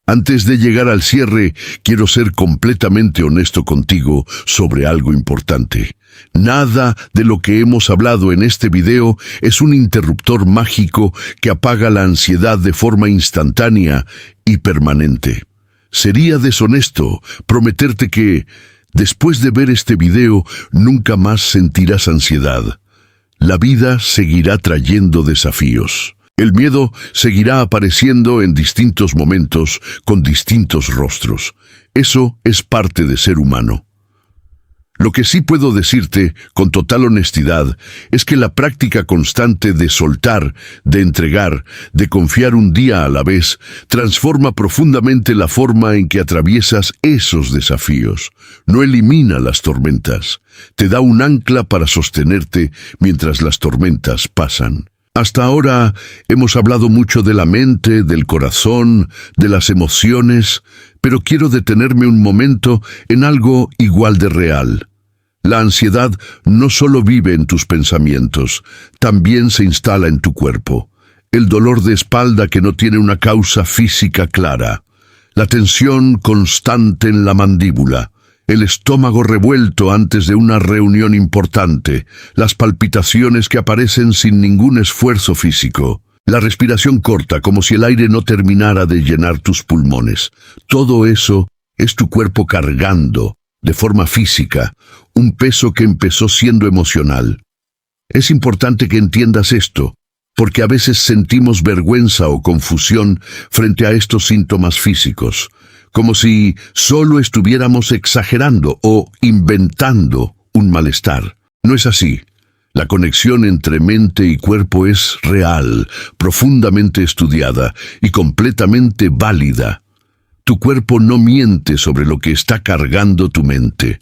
Antes de llegar al cierre, quiero ser completamente honesto contigo sobre algo importante. Nada de lo que hemos hablado en este video es un interruptor mágico que apaga la ansiedad de forma instantánea y permanente. Sería deshonesto prometerte que, después de ver este video, nunca más sentirás ansiedad. La vida seguirá trayendo desafíos. El miedo seguirá apareciendo en distintos momentos, con distintos rostros. Eso es parte de ser humano. Lo que sí puedo decirte, con total honestidad, es que la práctica constante de soltar, de entregar, de confiar un día a la vez, transforma profundamente la forma en que atraviesas esos desafíos. No elimina las tormentas, te da un ancla para sostenerte mientras las tormentas pasan. Hasta ahora hemos hablado mucho de la mente, del corazón, de las emociones, pero quiero detenerme un momento en algo igual de real. La ansiedad no solo vive en tus pensamientos, también se instala en tu cuerpo. El dolor de espalda que no tiene una causa física clara, la tensión constante en la mandíbula, el estómago revuelto antes de una reunión importante, las palpitaciones que aparecen sin ningún esfuerzo físico, la respiración corta como si el aire no terminara de llenar tus pulmones. Todo eso es tu cuerpo cargando, de forma física, un peso que empezó siendo emocional. Es importante que entiendas esto, porque a veces sentimos vergüenza o confusión frente a estos síntomas físicos, como si solo estuviéramos exagerando o inventando un malestar. No es así. La conexión entre mente y cuerpo es real, profundamente estudiada y completamente válida. Tu cuerpo no miente sobre lo que está cargando tu mente.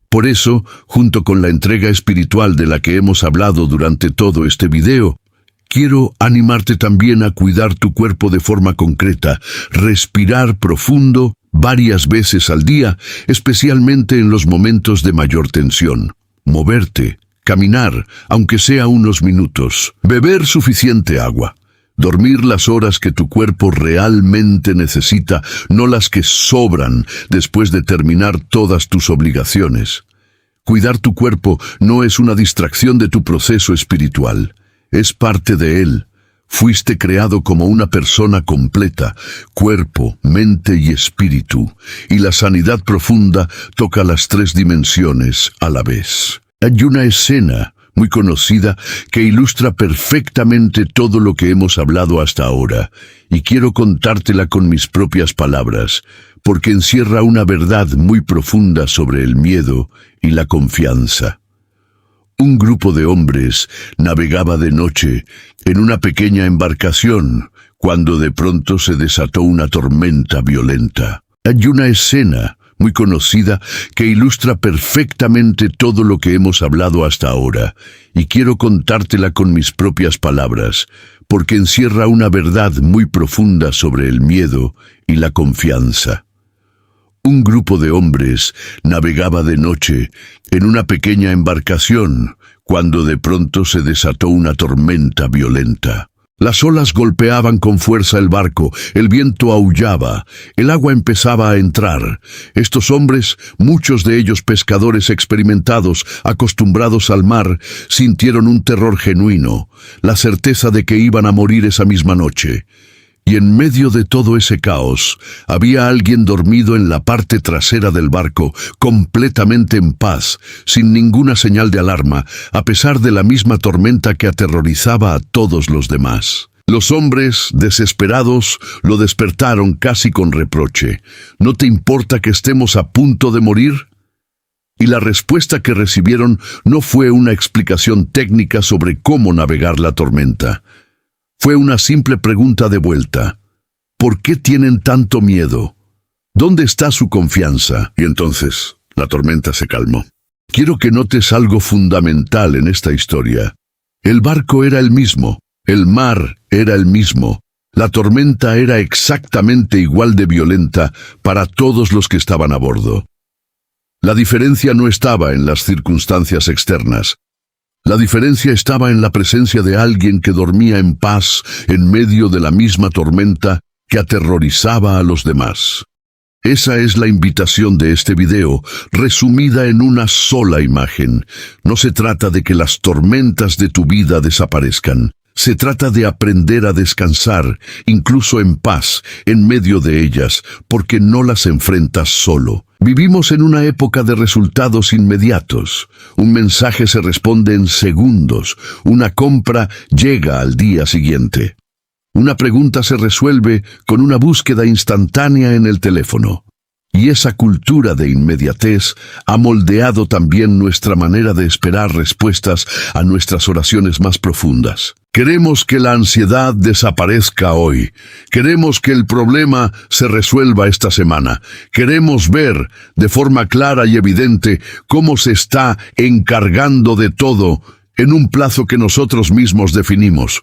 Por eso, junto con la entrega espiritual de la que hemos hablado durante todo este video, quiero animarte también a cuidar tu cuerpo de forma concreta, respirar profundo varias veces al día, especialmente en los momentos de mayor tensión. Moverte, caminar, aunque sea unos minutos, beber suficiente agua. Dormir las horas que tu cuerpo realmente necesita, no las que sobran después de terminar todas tus obligaciones. Cuidar tu cuerpo no es una distracción de tu proceso espiritual, es parte de él. Fuiste creado como una persona completa, cuerpo, mente y espíritu, y la sanidad profunda toca las 3 dimensiones a la vez. Hay una escena muy conocida que ilustra perfectamente todo lo que hemos hablado hasta ahora, y quiero contártela con mis propias palabras, porque encierra una verdad muy profunda sobre el miedo y la confianza. Un grupo de hombres navegaba de noche en una pequeña embarcación cuando de pronto se desató una tormenta violenta. Hay una escena muy conocida que ilustra perfectamente todo lo que hemos hablado hasta ahora, y quiero contártela con mis propias palabras, porque encierra una verdad muy profunda sobre el miedo y la confianza. Un grupo de hombres navegaba de noche en una pequeña embarcación cuando de pronto se desató una tormenta violenta. Las olas golpeaban con fuerza el barco, el viento aullaba, el agua empezaba a entrar. Estos hombres, muchos de ellos pescadores experimentados, acostumbrados al mar, sintieron un terror genuino, la certeza de que iban a morir esa misma noche. Y en medio de todo ese caos, había alguien dormido en la parte trasera del barco, completamente en paz, sin ninguna señal de alarma, a pesar de la misma tormenta que aterrorizaba a todos los demás. Los hombres, desesperados, lo despertaron casi con reproche. ¿No te importa que estemos a punto de morir? Y la respuesta que recibieron no fue una explicación técnica sobre cómo navegar la tormenta. Fue una simple pregunta de vuelta. ¿Por qué tienen tanto miedo? ¿Dónde está su confianza? Y entonces, la tormenta se calmó. Quiero que notes algo fundamental en esta historia. El barco era el mismo, el mar era el mismo, la tormenta era exactamente igual de violenta para todos los que estaban a bordo. La diferencia no estaba en las circunstancias externas. La diferencia estaba en la presencia de alguien que dormía en paz en medio de la misma tormenta que aterrorizaba a los demás. Esa es la invitación de este video, resumida en una sola imagen. No se trata de que las tormentas de tu vida desaparezcan. Se trata de aprender a descansar, incluso en paz, en medio de ellas, porque no las enfrentas solo. Vivimos en una época de resultados inmediatos. Un mensaje se responde en segundos. Una compra llega al día siguiente. Una pregunta se resuelve con una búsqueda instantánea en el teléfono. Y esa cultura de inmediatez ha moldeado también nuestra manera de esperar respuestas a nuestras oraciones más profundas. Queremos que la ansiedad desaparezca hoy. Queremos que el problema se resuelva esta semana. Queremos ver de forma clara y evidente cómo se está encargando de todo en un plazo que nosotros mismos definimos.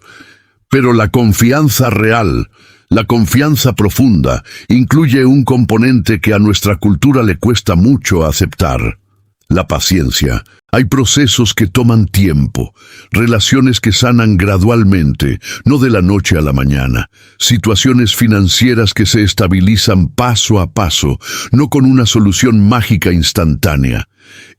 Pero la confianza real, la confianza profunda, incluye un componente que a nuestra cultura le cuesta mucho aceptar: la paciencia. Hay procesos que toman tiempo, relaciones que sanan gradualmente, no de la noche a la mañana, situaciones financieras que se estabilizan paso a paso, no con una solución mágica instantánea,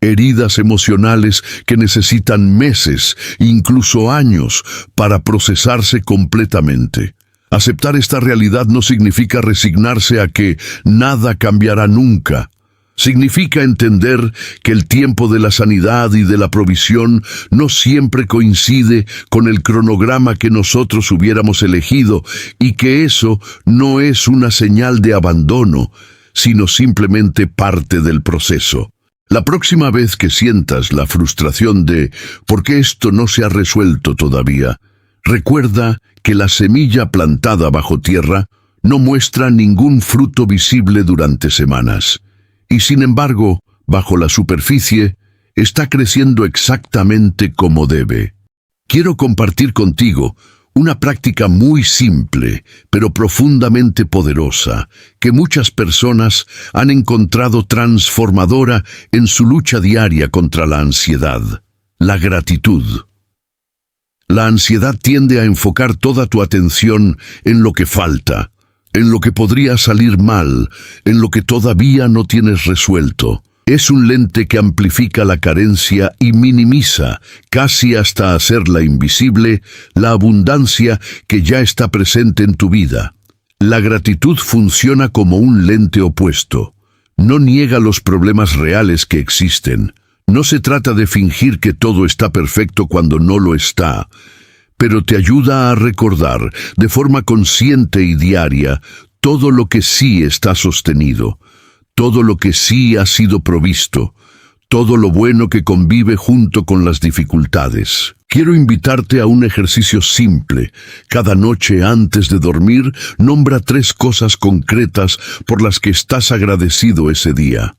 heridas emocionales que necesitan meses, incluso años, para procesarse completamente. Aceptar esta realidad no significa resignarse a que nada cambiará nunca. Significa entender que el tiempo de la sanidad y de la provisión no siempre coincide con el cronograma que nosotros hubiéramos elegido, y que eso no es una señal de abandono, sino simplemente parte del proceso. La próxima vez que sientas la frustración de ¿por qué esto no se ha resuelto todavía?, recuerda que la semilla plantada bajo tierra no muestra ningún fruto visible durante semanas. Y sin embargo, bajo la superficie, está creciendo exactamente como debe. Quiero compartir contigo una práctica muy simple, pero profundamente poderosa, que muchas personas han encontrado transformadora en su lucha diaria contra la ansiedad: la gratitud. La ansiedad tiende a enfocar toda tu atención en lo que falta, en lo que podría salir mal, en lo que todavía no tienes resuelto. Es un lente que amplifica la carencia y minimiza, casi hasta hacerla invisible, la abundancia que ya está presente en tu vida. La gratitud funciona como un lente opuesto. No niega los problemas reales que existen. No se trata de fingir que todo está perfecto cuando no lo está, pero te ayuda a recordar de forma consciente y diaria todo lo que sí está sostenido, todo lo que sí ha sido provisto, todo lo bueno que convive junto con las dificultades. Quiero invitarte a un ejercicio simple. Cada noche antes de dormir, nombra 3 cosas concretas por las que estás agradecido ese día.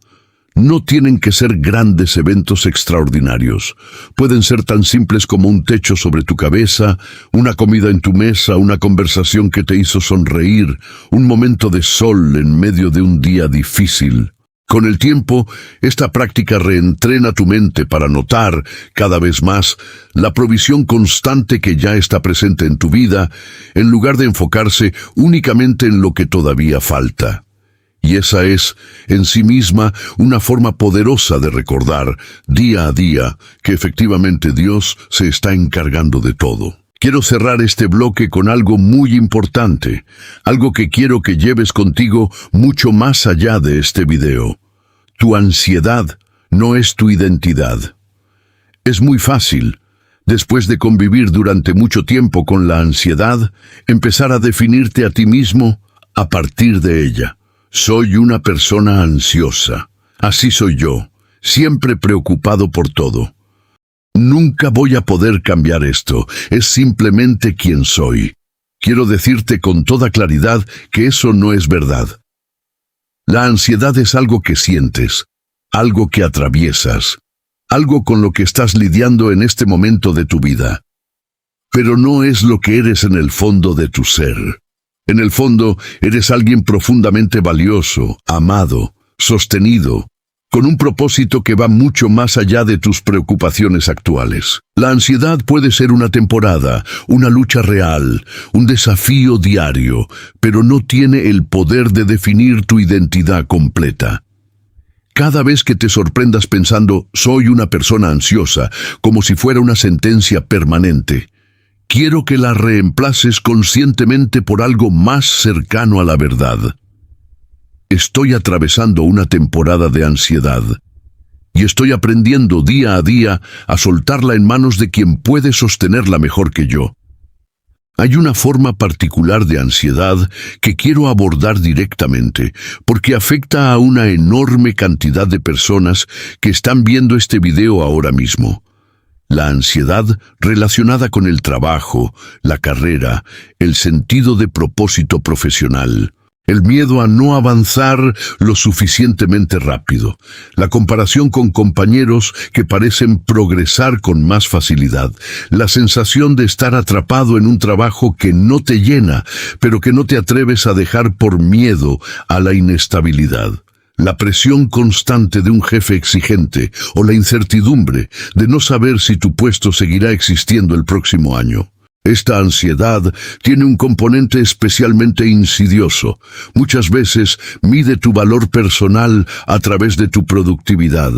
No tienen que ser grandes eventos extraordinarios. Pueden ser tan simples como un techo sobre tu cabeza, una comida en tu mesa, una conversación que te hizo sonreír, un momento de sol en medio de un día difícil. Con el tiempo, esta práctica reentrena tu mente para notar, cada vez más, la provisión constante que ya está presente en tu vida, en lugar de enfocarse únicamente en lo que todavía falta. Y esa es, en sí misma, una forma poderosa de recordar, día a día, que efectivamente Dios se está encargando de todo. Quiero cerrar este bloque con algo muy importante, algo que quiero que lleves contigo mucho más allá de este video. Tu ansiedad no es tu identidad. Es muy fácil, después de convivir durante mucho tiempo con la ansiedad, empezar a definirte a ti mismo a partir de ella. Soy una persona ansiosa. Así soy yo, siempre preocupado por todo. Nunca voy a poder cambiar esto, es simplemente quien soy. Quiero decirte con toda claridad que eso no es verdad. La ansiedad es algo que sientes, algo que atraviesas, algo con lo que estás lidiando en este momento de tu vida. Pero no es lo que eres en el fondo de tu ser. En el fondo, eres alguien profundamente valioso, amado, sostenido, con un propósito que va mucho más allá de tus preocupaciones actuales. La ansiedad puede ser una temporada, una lucha real, un desafío diario, pero no tiene el poder de definir tu identidad completa. Cada vez que te sorprendas pensando, soy una persona ansiosa, como si fuera una sentencia permanente, quiero que la reemplaces conscientemente por algo más cercano a la verdad. Estoy atravesando una temporada de ansiedad y estoy aprendiendo día a día a soltarla en manos de quien puede sostenerla mejor que yo. Hay una forma particular de ansiedad que quiero abordar directamente porque afecta a una enorme cantidad de personas que están viendo este video ahora mismo. La ansiedad relacionada con el trabajo, la carrera, el sentido de propósito profesional, el miedo a no avanzar lo suficientemente rápido, la comparación con compañeros que parecen progresar con más facilidad, la sensación de estar atrapado en un trabajo que no te llena, pero que no te atreves a dejar por miedo a la inestabilidad. La presión constante de un jefe exigente o la incertidumbre de no saber si tu puesto seguirá existiendo el próximo año. Esta ansiedad tiene un componente especialmente insidioso. Muchas veces mide tu valor personal a través de tu productividad.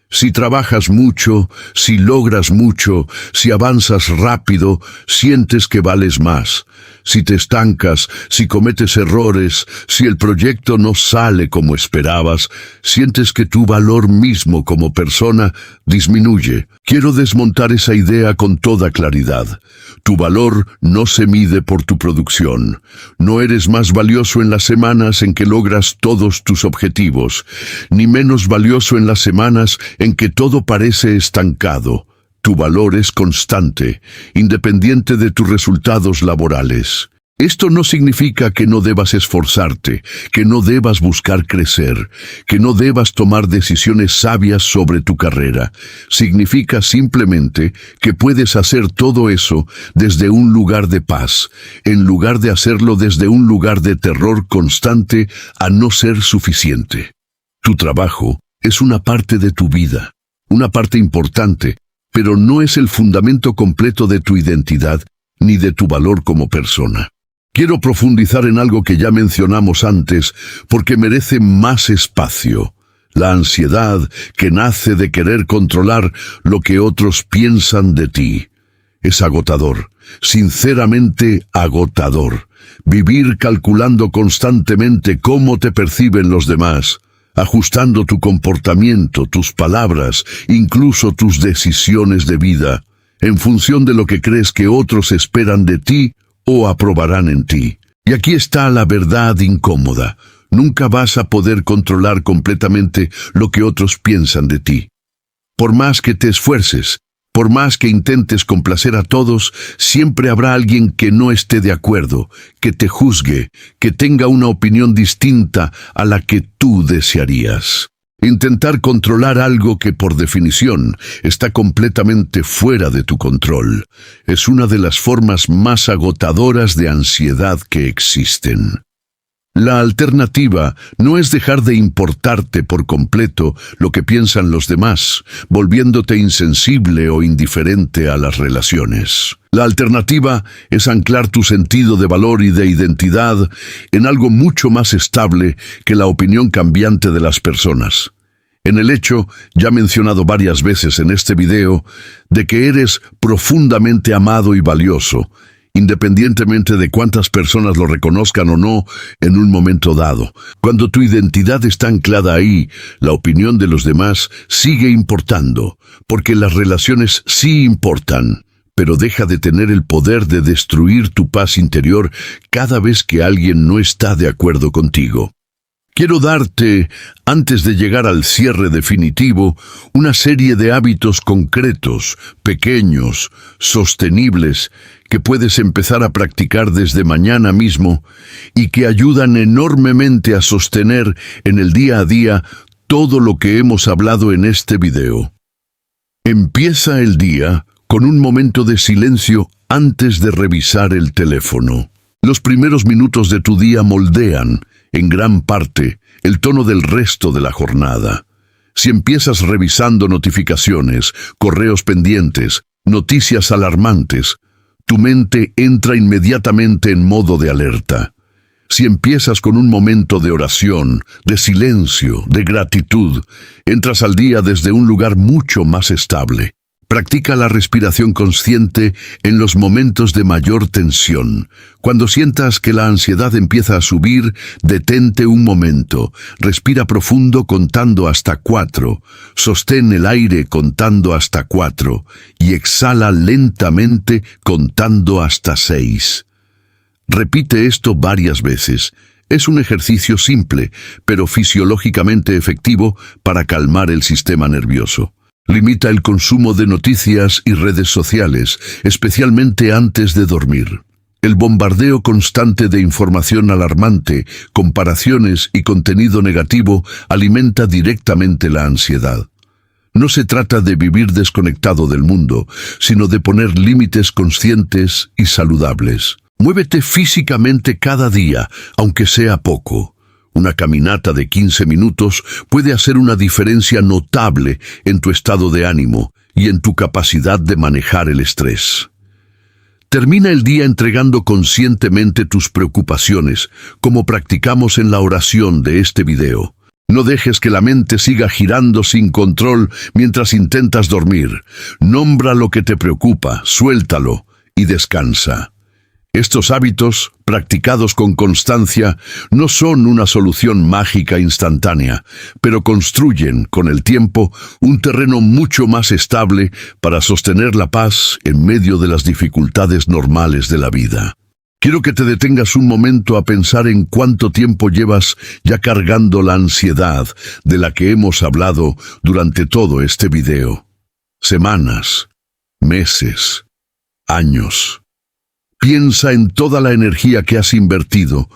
Si trabajas mucho, si logras mucho, si avanzas rápido, sientes que vales más. Si te estancas, si cometes errores, si el proyecto no sale como esperabas, sientes que tu valor mismo como persona disminuye. Quiero desmontar esa idea con toda claridad. Tu valor no se mide por tu producción. No eres más valioso en las semanas en que logras todos tus objetivos, ni menos valioso en las semanas en que todo parece estancado. Tu valor es constante, independiente de tus resultados laborales. Esto no significa que no debas esforzarte, que no debas buscar crecer, que no debas tomar decisiones sabias sobre tu carrera. Significa simplemente que puedes hacer todo eso desde un lugar de paz, en lugar de hacerlo desde un lugar de terror constante a no ser suficiente. Tu trabajo es una parte de tu vida, una parte importante, pero no es el fundamento completo de tu identidad ni de tu valor como persona. Quiero profundizar en algo que ya mencionamos antes porque merece más espacio. La ansiedad que nace de querer controlar lo que otros piensan de ti. Es agotador, sinceramente agotador. Vivir calculando constantemente cómo te perciben los demás, ajustando tu comportamiento, tus palabras, incluso tus decisiones de vida, en función de lo que crees que otros esperan de ti o aprobarán en ti. Y aquí está la verdad incómoda. Nunca vas a poder controlar completamente lo que otros piensan de ti. Por más que te esfuerces, por más que intentes complacer a todos, siempre habrá alguien que no esté de acuerdo, que te juzgue, que tenga una opinión distinta a la que tú desearías. Intentar controlar algo que por definición está completamente fuera de tu control es una de las formas más agotadoras de ansiedad que existen. La alternativa no es dejar de importarte por completo lo que piensan los demás, volviéndote insensible o indiferente a las relaciones. La alternativa es anclar tu sentido de valor y de identidad en algo mucho más estable que la opinión cambiante de las personas. En el hecho, ya mencionado varias veces en este video, de que eres profundamente amado y valioso, independientemente de cuántas personas lo reconozcan o no en un momento dado. Cuando tu identidad está anclada ahí, la opinión de los demás sigue importando, porque las relaciones sí importan, pero deja de tener el poder de destruir tu paz interior cada vez que alguien no está de acuerdo contigo. Quiero darte, antes de llegar al cierre definitivo, una serie de hábitos concretos, pequeños, sostenibles, que puedes empezar a practicar desde mañana mismo y que ayudan enormemente a sostener en el día a día todo lo que hemos hablado en este video. Empieza el día con un momento de silencio antes de revisar el teléfono. Los primeros minutos de tu día moldean, en gran parte, el tono del resto de la jornada. Si empiezas revisando notificaciones, correos pendientes, noticias alarmantes, tu mente entra inmediatamente en modo de alerta. Si empiezas con un momento de oración, de silencio, de gratitud, entras al día desde un lugar mucho más estable. Practica la respiración consciente en los momentos de mayor tensión. Cuando sientas que la ansiedad empieza a subir, detente un momento. Respira profundo contando hasta 4. Sostén el aire contando hasta 4. Y exhala lentamente contando hasta 6. Repite esto varias veces. Es un ejercicio simple, pero fisiológicamente efectivo para calmar el sistema nervioso. Limita el consumo de noticias y redes sociales, especialmente antes de dormir. El bombardeo constante de información alarmante, comparaciones y contenido negativo alimenta directamente la ansiedad. No se trata de vivir desconectado del mundo, sino de poner límites conscientes y saludables. Muévete físicamente cada día, aunque sea poco. Una caminata de 15 minutos puede hacer una diferencia notable en tu estado de ánimo y en tu capacidad de manejar el estrés. Termina el día entregando conscientemente tus preocupaciones, como practicamos en la oración de este video. No dejes que la mente siga girando sin control mientras intentas dormir. Nombra lo que te preocupa, suéltalo y descansa. Estos hábitos, practicados con constancia, no son una solución mágica instantánea, pero construyen, con el tiempo, un terreno mucho más estable para sostener la paz en medio de las dificultades normales de la vida. Quiero que te detengas un momento a pensar en cuánto tiempo llevas ya cargando la ansiedad de la que hemos hablado durante todo este video. Semanas, meses, años. Piensa en toda la energía que has invertido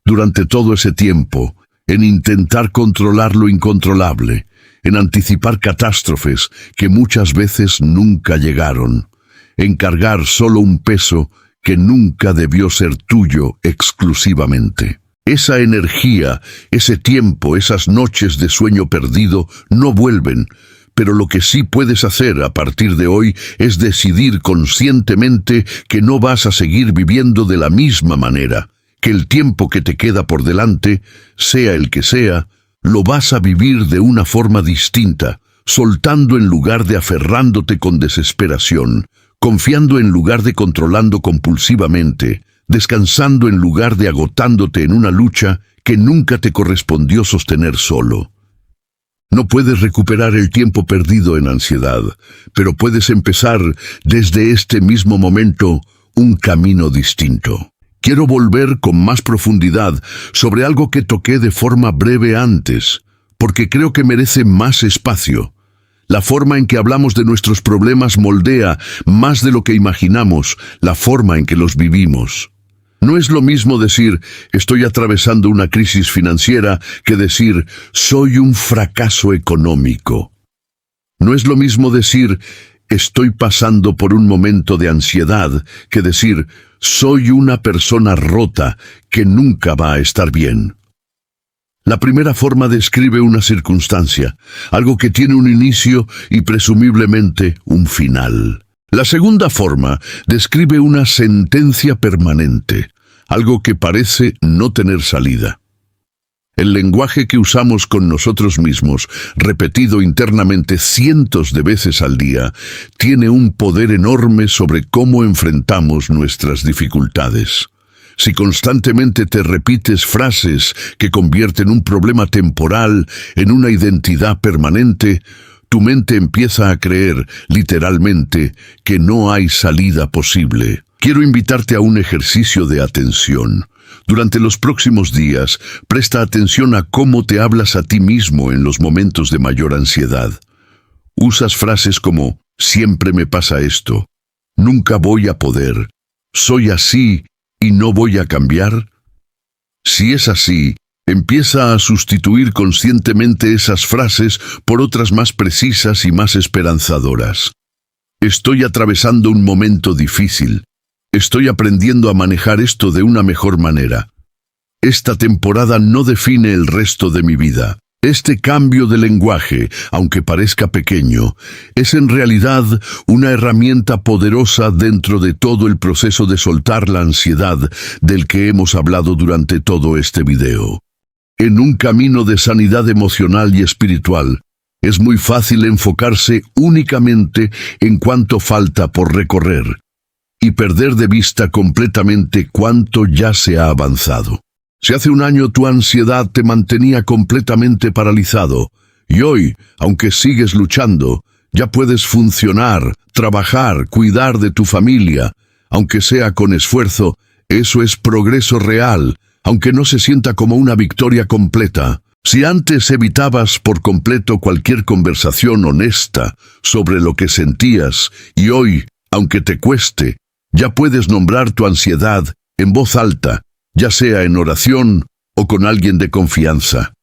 durante todo ese tiempo en intentar controlar lo incontrolable, en anticipar catástrofes que muchas veces nunca llegaron, en cargar solo un peso que nunca debió ser tuyo exclusivamente. Esa energía, ese tiempo, esas noches de sueño perdido no vuelven, pero lo que sí puedes hacer a partir de hoy es decidir conscientemente que no vas a seguir viviendo de la misma manera, que el tiempo que te queda por delante, sea el que sea, lo vas a vivir de una forma distinta, soltando en lugar de aferrándote con desesperación, confiando en lugar de controlando compulsivamente, descansando en lugar de agotándote en una lucha que nunca te correspondió sostener solo. No puedes recuperar el tiempo perdido en ansiedad, pero puedes empezar desde este mismo momento un camino distinto. Quiero volver con más profundidad sobre algo que toqué de forma breve antes, porque creo que merece más espacio. La forma en que hablamos de nuestros problemas moldea, más de lo que imaginamos, la forma en que los vivimos. No es lo mismo decir, estoy atravesando una crisis financiera, que decir, soy un fracaso económico. No es lo mismo decir, estoy pasando por un momento de ansiedad, que decir, soy una persona rota que nunca va a estar bien. La primera forma describe una circunstancia, algo que tiene un inicio y presumiblemente un final. La segunda forma describe una sentencia permanente, algo que parece no tener salida. El lenguaje que usamos con nosotros mismos, repetido internamente cientos de veces al día, tiene un poder enorme sobre cómo enfrentamos nuestras dificultades. Si constantemente te repites frases que convierten un problema temporal en una identidad permanente, tu mente empieza a creer, literalmente, que no hay salida posible. Quiero invitarte a un ejercicio de atención. Durante los próximos días, presta atención a cómo te hablas a ti mismo en los momentos de mayor ansiedad. Usas frases como, siempre me pasa esto, nunca voy a poder, soy así y no voy a cambiar. Si es así, empieza a sustituir conscientemente esas frases por otras más precisas y más esperanzadoras. Estoy atravesando un momento difícil. Estoy aprendiendo a manejar esto de una mejor manera. Esta temporada no define el resto de mi vida. Este cambio de lenguaje, aunque parezca pequeño, es en realidad una herramienta poderosa dentro de todo el proceso de soltar la ansiedad del que hemos hablado durante todo este video. En un camino de sanidad emocional y espiritual, es muy fácil enfocarse únicamente en cuánto falta por recorrer y perder de vista completamente cuánto ya se ha avanzado. Si hace un año tu ansiedad te mantenía completamente paralizado, y hoy, aunque sigues luchando, ya puedes funcionar, trabajar, cuidar de tu familia, aunque sea con esfuerzo, eso es progreso real, aunque no se sienta como una victoria completa. Si antes evitabas por completo cualquier conversación honesta sobre lo que sentías, y hoy, aunque te cueste, ya puedes nombrar tu ansiedad en voz alta, ya sea en oración o con alguien de confianza.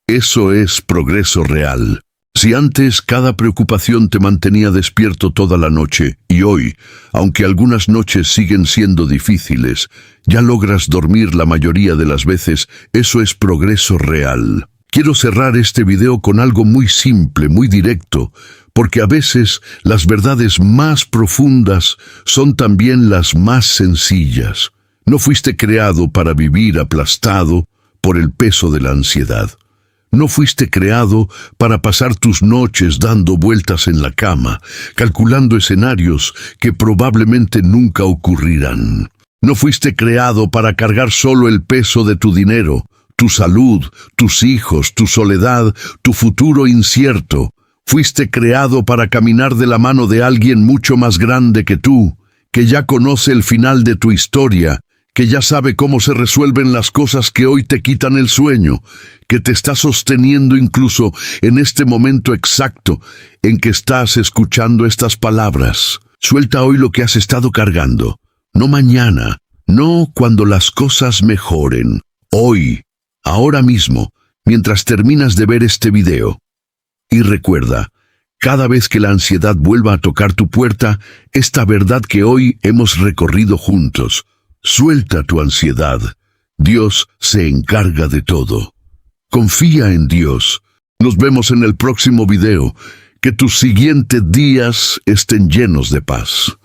Eso es progreso real. Si antes cada preocupación te mantenía despierto toda la noche, y hoy, aunque algunas noches siguen siendo difíciles, ya logras dormir la mayoría de las veces, eso es progreso real. Quiero cerrar este video con algo muy simple, muy directo, porque a veces las verdades más profundas son también las más sencillas. No fuiste creado para vivir aplastado por el peso de la ansiedad. No fuiste creado para pasar tus noches dando vueltas en la cama, calculando escenarios que probablemente nunca ocurrirán. No fuiste creado para cargar solo el peso de tu dinero, tu salud, tus hijos, tu soledad, tu futuro incierto. Fuiste creado para caminar de la mano de alguien mucho más grande que tú, que ya conoce el final de tu historia, que ya sabe cómo se resuelven las cosas que hoy te quitan el sueño, que te está sosteniendo incluso en este momento exacto en que estás escuchando estas palabras. Suelta hoy lo que has estado cargando, no mañana, no cuando las cosas mejoren, hoy, ahora mismo, mientras terminas de ver este video. Y recuerda, cada vez que la ansiedad vuelva a tocar tu puerta, esta verdad que hoy hemos recorrido juntos, suelta tu ansiedad. Dios se encarga de todo. Confía en Dios. Nos vemos en el próximo video. Que tus siguientes días estén llenos de paz.